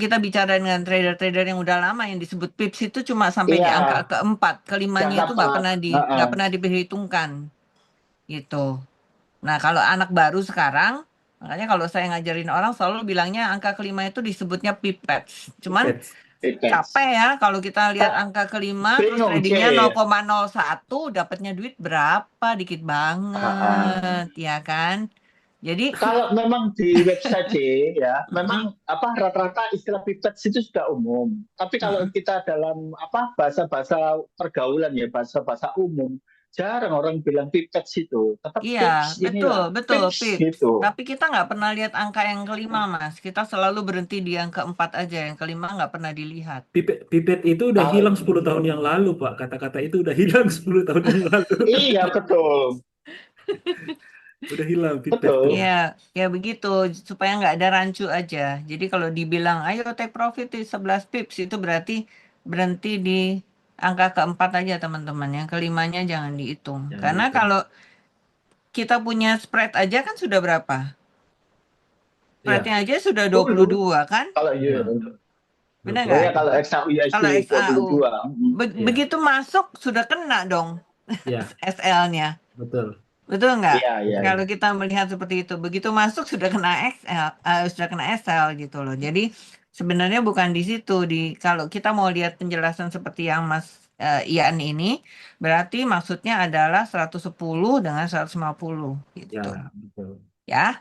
kita bicara dengan trader-trader yang udah lama yang disebut pips itu cuma sampai di angka Iya, keempat, kelimanya yang itu nggak tepat. pernah Heeh. nggak pernah diperhitungkan gitu. Nah, kalau anak baru sekarang, makanya kalau saya ngajarin orang selalu bilangnya angka kelima itu disebutnya pipettes. Cuman Pipet. Pipets. capek ya kalau kita lihat angka kelima terus Bingung, tradingnya Cek. 0,01 dapatnya duit berapa? Dikit banget, ya kan? Jadi Kalau memang di website ya, memang apa rata-rata istilah pipets itu sudah umum. Tapi kalau kita dalam apa bahasa-bahasa pergaulan ya, bahasa-bahasa umum, jarang orang bilang pipets itu. Tetap iya, pips inilah, betul, pips pips. gitu. Tapi kita nggak pernah lihat angka yang kelima, Mas. Kita selalu berhenti di yang keempat aja. Yang kelima nggak pernah dilihat. Pipet itu udah Kalau hilang 10 tahun yang lalu, Pak. Kata-kata itu udah hilang 10 tahun yang lalu. iya betul, Udah hilang pipet betul. tuh. Iya, ya begitu. Supaya nggak ada rancu aja. Jadi kalau dibilang, ayo take profit di 11 pips, itu berarti berhenti di angka keempat aja, teman-teman. Yang kelimanya jangan dihitung. Jangan Karena dihitung. kalau kita punya spread aja kan sudah berapa? Iya, Spreadnya aja sudah 10 22 kan? kalau iya. Benar 20. oh nggak? ya kalau XAU USD Kalau XAU. 22. Iya, Begitu masuk sudah kena dong iya, SL-nya. betul. Betul nggak? Iya, iya. Kalau kita melihat seperti itu, begitu masuk sudah kena XL, sudah kena SL gitu loh. Jadi sebenarnya bukan di situ. Kalau kita mau lihat penjelasan seperti yang Mas Ian ini, berarti maksudnya adalah 110 dengan 150 gitu. Ya, betul. Ya.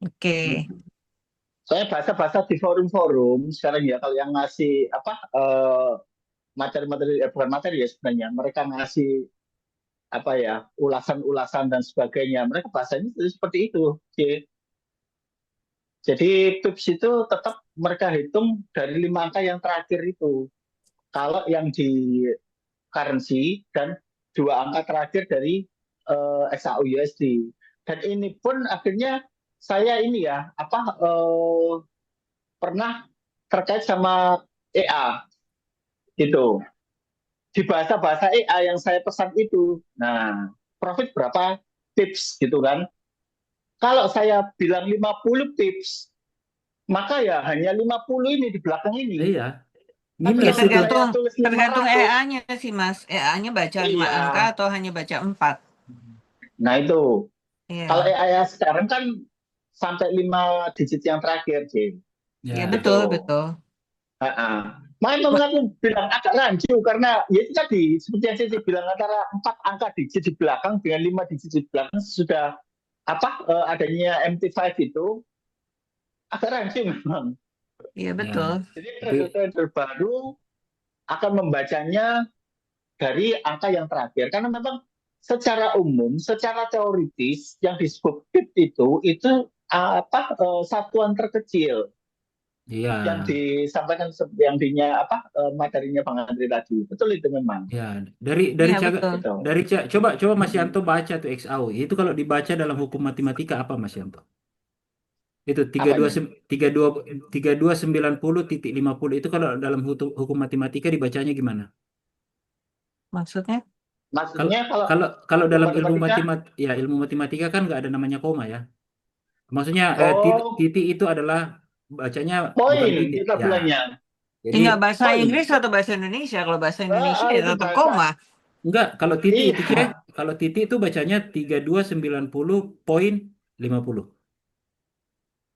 Oke. Saya baca-baca di forum-forum sekarang ya kalau yang ngasih apa materi-materi bukan materi ya sebenarnya mereka ngasih apa ya ulasan-ulasan dan sebagainya mereka bahasanya seperti itu. Jadi pips itu tetap mereka hitung dari 5 angka yang terakhir itu. Kalau yang di currency dan 2 angka terakhir dari XAU USD. Dan ini pun akhirnya saya ini ya pernah terkait sama EA gitu. Di bahasa-bahasa EA yang saya pesan itu. Nah, profit berapa tips gitu kan. Kalau saya bilang 50 tips, maka ya hanya 50 ini di belakang ini. Iya, Tapi Ya minus itu. kalau saya tulis tergantung 500, EA-nya sih Mas. EA-nya baca 5 iya. angka atau hanya baca 4? Nah itu. Iya. Kalau EA sekarang kan sampai 5 digit yang terakhir, Jim. Ya, Ya, betul, Gitu. betul. Makanya aku bilang agak rancu karena ya itu tadi seperti yang saya bilang antara 4 angka digit di belakang dengan 5 digit di belakang sudah adanya MT5 itu agak rancu memang. Iya, betul. Jadi trader-trader baru akan membacanya dari angka yang terakhir karena memang secara umum, secara teoritis yang disebut PIP itu satuan terkecil. Iya. Yang disampaikan yang materinya Bang Andri tadi. Betul itu memang. Ya, dari Iya, cara betul. coba Mas Yanto baca tuh XAU. Itu kalau dibaca dalam hukum matematika apa Mas Yanto? Itu 3290.50 itu kalau dalam hukum matematika dibacanya gimana? Maksudnya? Maksudnya Kalau dalam matematika, ilmu matematika kan nggak ada namanya koma ya. Maksudnya oh titik itu adalah bacanya bukan poin titik kita ya. bilangnya. Jadi Tinggal bahasa poin. Inggris atau bahasa Indonesia? Kalau bahasa Indonesia ya Itu tetap bahasa. koma. enggak, kalau titik Iya. kalau titik itu bacanya 3290.50.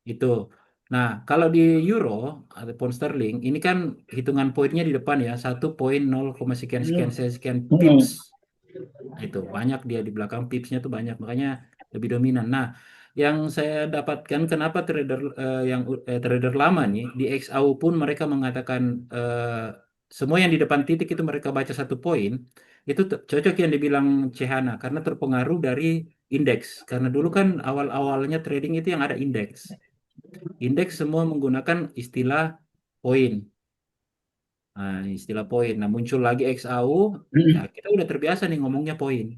Itu. Nah, kalau di euro ataupun sterling, ini kan hitungan poinnya di depan ya, 1 poin 0, sekian sekian sekian pips. Nah, itu banyak dia di belakang pipsnya tuh banyak, makanya lebih dominan. Nah, yang saya dapatkan kenapa trader lama nih di XAU pun mereka mengatakan semua yang di depan titik itu mereka baca 1 poin, itu cocok yang dibilang Cehana karena terpengaruh dari indeks. Karena dulu kan awal-awalnya trading itu yang ada indeks. Indeks semua menggunakan istilah poin. Nah, istilah poin. Nah, muncul lagi XAU, ya kita udah terbiasa nih ngomongnya poin.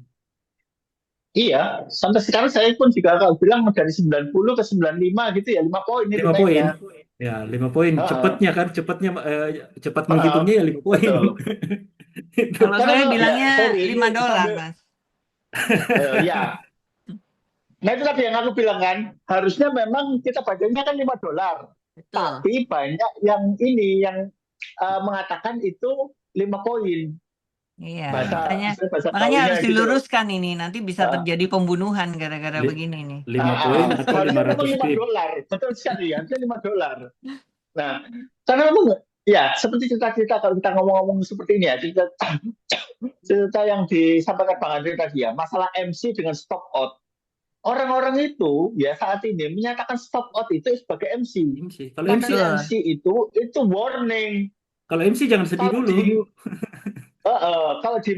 Iya, sampai sekarang saya pun juga kalau bilang dari 90 ke 95 gitu ya, 5 poin itu 5 poin. naiknya. Ya, 5 poin. Cepatnya kan, cepat menghitungnya ya 5 poin. Betul. Kalau Karena saya memang, bilangnya sorry, ini $5, sampai- Mas. ya. Nah itu tadi yang aku bilang kan, harusnya memang kita bacanya kan $5. Betul. Tapi banyak yang mengatakan itu 5 poin. Iya, Bahasa makanya taunya harus gitu. diluruskan ini. Nanti bisa terjadi pembunuhan gara-gara Li- begini nih. 5 poin atau Harusnya 500 memang pip. $5. Betul sekali, harusnya $5. Nah, karena memang ya seperti cerita-cerita kalau kita ngomong-ngomong seperti ini ya, cerita yang disampaikan Bang Andri tadi ya, masalah MC dengan stop out. Orang-orang itu ya saat ini menyatakan stop out itu sebagai MC. Kalau Tapi MC, MC itu warning. kalau MC jangan sedih Kalau dulu. kalau di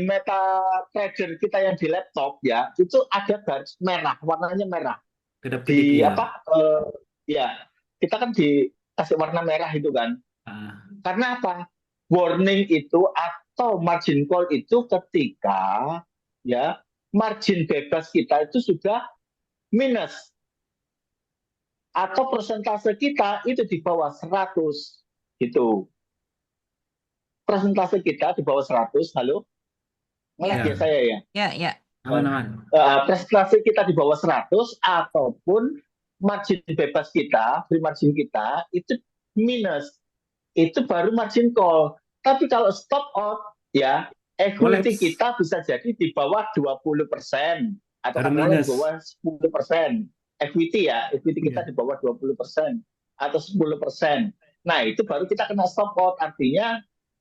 MetaTrader kita yang di laptop ya, itu ada garis merah, warnanya merah. Kedap Di kedip ya. ya, kita kan dikasih warna merah itu kan. Karena apa? Warning itu atau margin call itu ketika ya margin bebas kita itu sudah minus atau persentase kita itu di bawah 100 gitu. Persentase kita di bawah 100, halo? Ngelag ya saya ya? Ya. Aman-aman. Persentase kita di bawah 100 ataupun margin bebas kita, free margin kita itu minus. Itu baru margin call. Tapi kalau stop out ya equity kita bisa jadi di bawah 20% atau katakanlah di bawah 10%. Equity kita di bawah 20% atau 10%. Nah, itu baru kita kena stop out. Artinya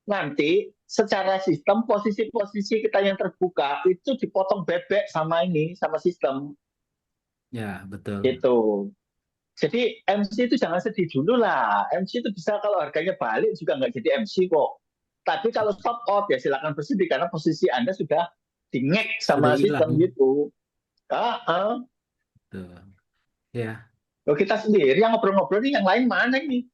nanti secara sistem posisi-posisi kita yang terbuka itu dipotong bebek sama sistem. Ya, betul. Gitu. Jadi MC itu jangan sedih dulu lah. MC itu bisa kalau harganya balik juga nggak jadi MC kok. Tapi kalau stop out ya silakan bersedih karena posisi Anda sudah dingek sama sistem gitu. Betul. Ya. Loh, kita sendiri yang ngobrol-ngobrol nih, yang lain mana ini?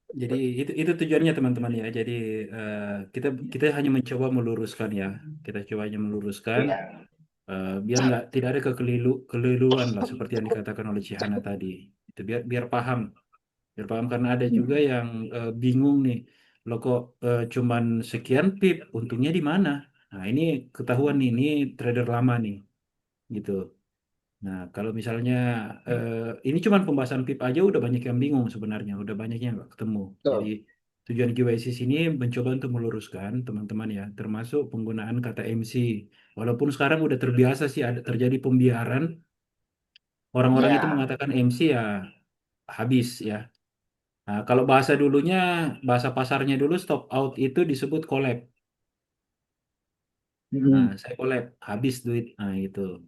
Jadi itu tujuannya teman-teman ya. Jadi kita kita hanya mencoba meluruskan ya. Kita coba hanya meluruskan Iya. biar nggak tidak ada kekeliruan lah seperti yang dikatakan oleh Cihana tadi. Itu biar biar paham. Biar paham karena ada juga yang bingung nih. Lo kok cuman sekian pip, untungnya di mana? Nah, ini ketahuan nih, ini trader lama nih, gitu. Nah, kalau misalnya ini cuman pembahasan pip aja udah banyak yang bingung sebenarnya, udah banyak yang nggak ketemu. Jadi Betul. tujuan QIC ini mencoba untuk meluruskan teman-teman ya, termasuk penggunaan kata MC. Walaupun sekarang udah terbiasa sih ada terjadi pembiaran, orang-orang itu Ya. mengatakan MC ya habis ya. Nah, kalau bahasa dulunya, bahasa pasarnya dulu stop out itu disebut collab. Nah, Mm-mm. saya collab, habis duit. Nah, itu.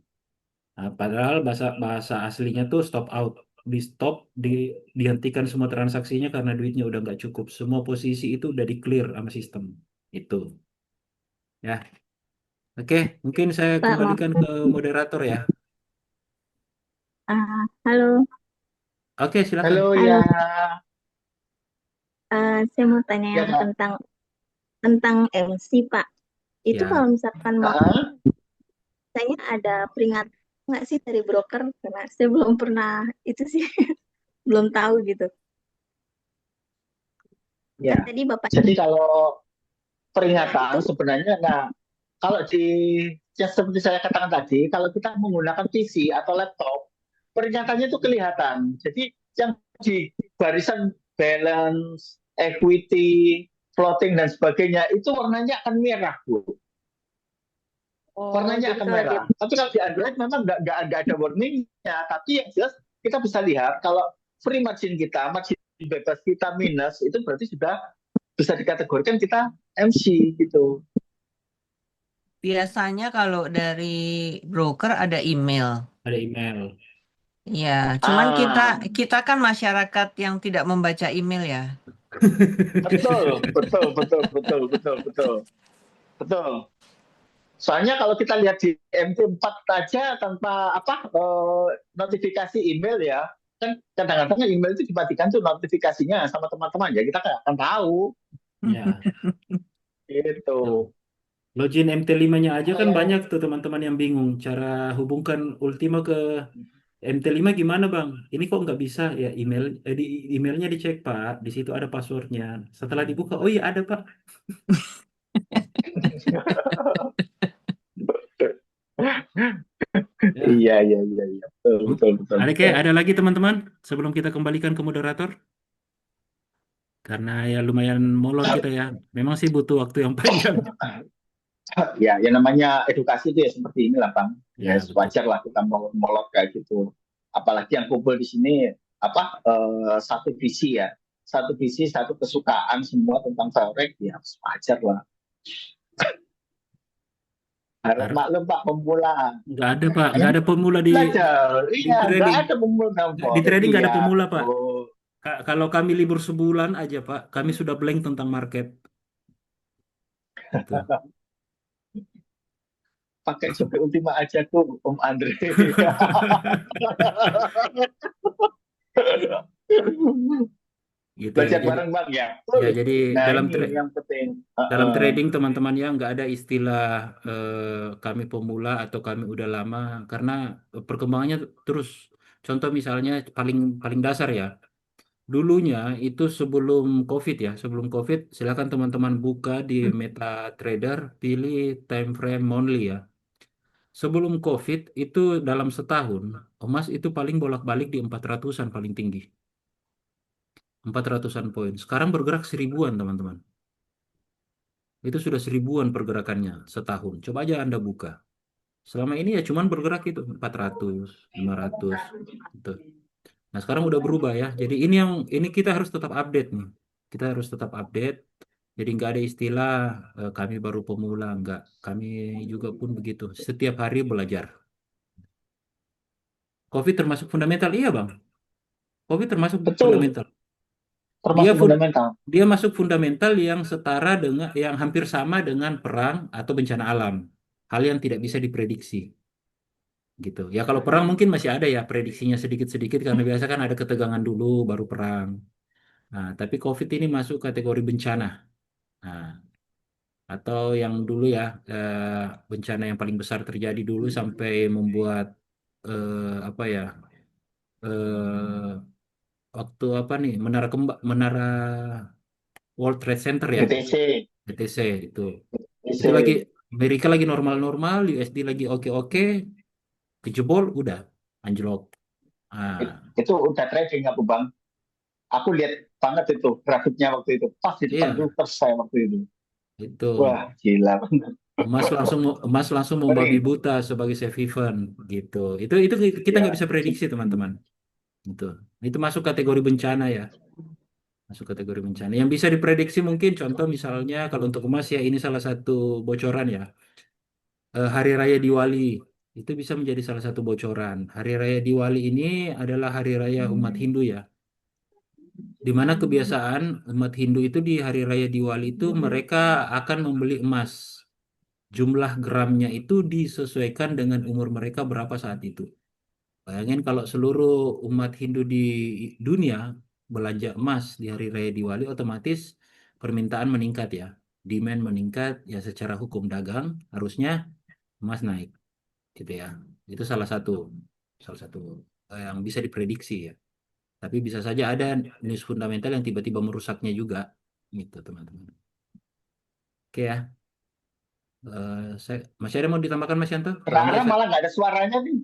Nah, padahal bahasa bahasa aslinya tuh stop out, di stop, dihentikan semua transaksinya karena duitnya udah nggak cukup. Semua posisi itu udah di clear sama sistem. Itu, ya. Oke, mungkin saya Pak, mau kembalikan ke moderator ya. halo, Oke, silakan. Halo halo. ya. Saya mau tanya Ya, yang Kak. tentang MC, Pak. Itu Ya, kalau misalkan mau Ah, saya ada peringatan nggak sih dari broker? Karena saya belum pernah itu sih, belum tahu gitu. Kan ya. tadi Bapak Jadi kalau bilang itu, peringatan sebenarnya, nah, kalau ya seperti saya katakan tadi, kalau kita menggunakan PC atau laptop, peringatannya itu kelihatan. Jadi yang di barisan balance, equity, floating dan sebagainya itu warnanya akan merah, Bu. Warnanya jadi akan kalau dia merah. Tapi kalau di Android memang nggak ada warningnya. Tapi yang jelas kita bisa lihat kalau free margin kita, margin bebas kita minus, itu berarti sudah bisa dikategorikan kita MC gitu. Biasanya kalau dari broker ada email. ada email. Ya, cuman Ah, kita kan masyarakat yang tidak membaca email ya. betul, betul, betul, betul, betul, betul, betul. Soalnya kalau kita lihat di MT4 aja tanpa notifikasi email ya, kan kadang-kadang email itu dimatikan tuh notifikasinya sama teman-teman ya kita nggak akan tahu Ya, gitu. login MT5-nya aja kan Kalau banyak tuh teman-teman yang bingung cara hubungkan Ultima ke MT5 gimana Bang? Ini kok nggak bisa ya di emailnya dicek Pak, di situ ada passwordnya. Setelah dibuka, oh iya ada Pak. Ya, iya iya iya iya betul betul betul betul. ada lagi teman-teman sebelum kita kembalikan ke moderator karena ya lumayan molor kita ya. Memang sih butuh waktu yang panjang. Ya, yang namanya edukasi itu ya seperti inilah Bang. Ya Ya betul. wajar lah kita molot kayak gitu. Apalagi yang kumpul di sini satu visi ya, satu visi, satu kesukaan semua tentang forex ya wajar lah. Harap Har- maklum Pak pemula. Nggak ada Pak, Ya, nggak ada pemula di belajar. di Iya, nggak trading. ada pemula Di forex. trading nggak ada Iya, pemula Pak. betul. Kalau kami libur sebulan aja Pak, kami sudah blank tentang market. Itu. Pakai Shopee Ultima aja tuh, Om Andre. Gitu ya. Belajar Jadi bareng Bang ya. ya jadi Nah, dalam ini yang penting. dalam trading teman-teman ya nggak ada istilah kami pemula atau kami udah lama karena perkembangannya terus. Contoh misalnya paling paling dasar ya. Dulunya itu sebelum COVID ya, sebelum COVID silakan teman-teman buka di MetaTrader, pilih time frame monthly ya. Sebelum COVID itu dalam setahun emas itu paling bolak-balik di 400-an paling tinggi. 400-an poin. Sekarang bergerak 1000-an teman-teman. Itu sudah 1000-an pergerakannya setahun. Coba aja Anda buka. Selama ini ya cuman bergerak itu 400, 500 gitu. Nah, sekarang udah berubah ya. Jadi ini kita harus tetap update nih. Kita harus tetap update. Jadi nggak ada istilah kami baru pemula, nggak. Kami juga pun begitu. Setiap hari belajar. COVID termasuk fundamental, iya Bang. COVID termasuk betul, fundamental. Dia termasuk fun- fundamental. dia masuk fundamental yang setara dengan yang hampir sama dengan perang atau bencana alam. Hal yang tidak bisa diprediksi. gitu. Ya kalau perang mungkin masih ada ya prediksinya sedikit-sedikit karena biasa kan ada ketegangan dulu baru perang. Nah, tapi COVID ini masuk kategori bencana. Nah, atau yang dulu ya bencana yang paling besar terjadi dulu sampai membuat apa ya eh, waktu apa nih menara World Trade Center ya BTC, BTC itu lagi BTC. Amerika lagi normal-normal USD lagi oke-oke kejebol udah anjlok. Itu udah trading aku Bang. Aku lihat banget itu grafiknya waktu itu. Pas di depan Iya Reuters saya waktu itu. itu Wah, gila benar. emas langsung membabi Ngeri. buta sebagai safe haven gitu. Itu kita nggak Ya. bisa prediksi teman-teman. Itu itu masuk kategori bencana ya. Masuk kategori bencana. Yang bisa diprediksi mungkin contoh misalnya kalau untuk emas ya ini salah satu bocoran ya. Hari Raya Diwali itu bisa menjadi salah satu bocoran. Hari Raya Diwali ini adalah hari raya umat Hindu ya. Di mana kebiasaan umat Hindu itu di hari raya Diwali itu mereka akan membeli emas. Jumlah gramnya itu disesuaikan dengan umur mereka berapa saat itu. Bayangin kalau seluruh umat Hindu di dunia belanja emas di hari raya Diwali, otomatis permintaan meningkat ya. Demand meningkat ya secara hukum dagang harusnya emas naik gitu ya. Itu salah satu yang bisa diprediksi ya. Tapi bisa saja ada news fundamental yang tiba-tiba merusaknya juga gitu teman-teman. Oke ya. Masih ada mau ditambahkan Mas Yanto? Kalau enggak Rara malah nggak ada suaranya nih.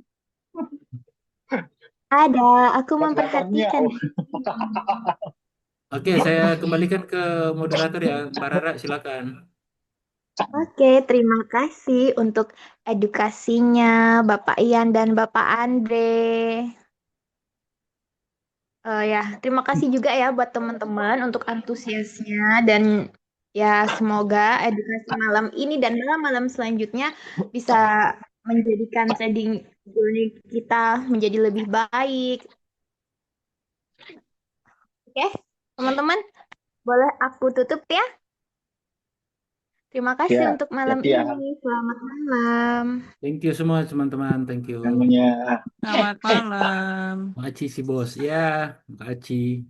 Ada, aku Moderatornya. memperhatikan. Oh. Oke, saya kembalikan ke moderator ya, Mbak Rara, silakan. Oke, terima kasih untuk edukasinya Bapak Ian dan Bapak Andre. Ya, terima kasih juga ya buat teman-teman untuk antusiasnya dan ya semoga edukasi malam ini dan malam-malam selanjutnya bisa menjadikan trading journey kita menjadi lebih baik. Oke, teman-teman, boleh aku tutup ya? Terima kasih Ya, untuk malam jadi ya ini. Selamat malam. Thank you semua teman-teman, thank you. namanya Selamat malam. Makasih si bos, ya, makasih.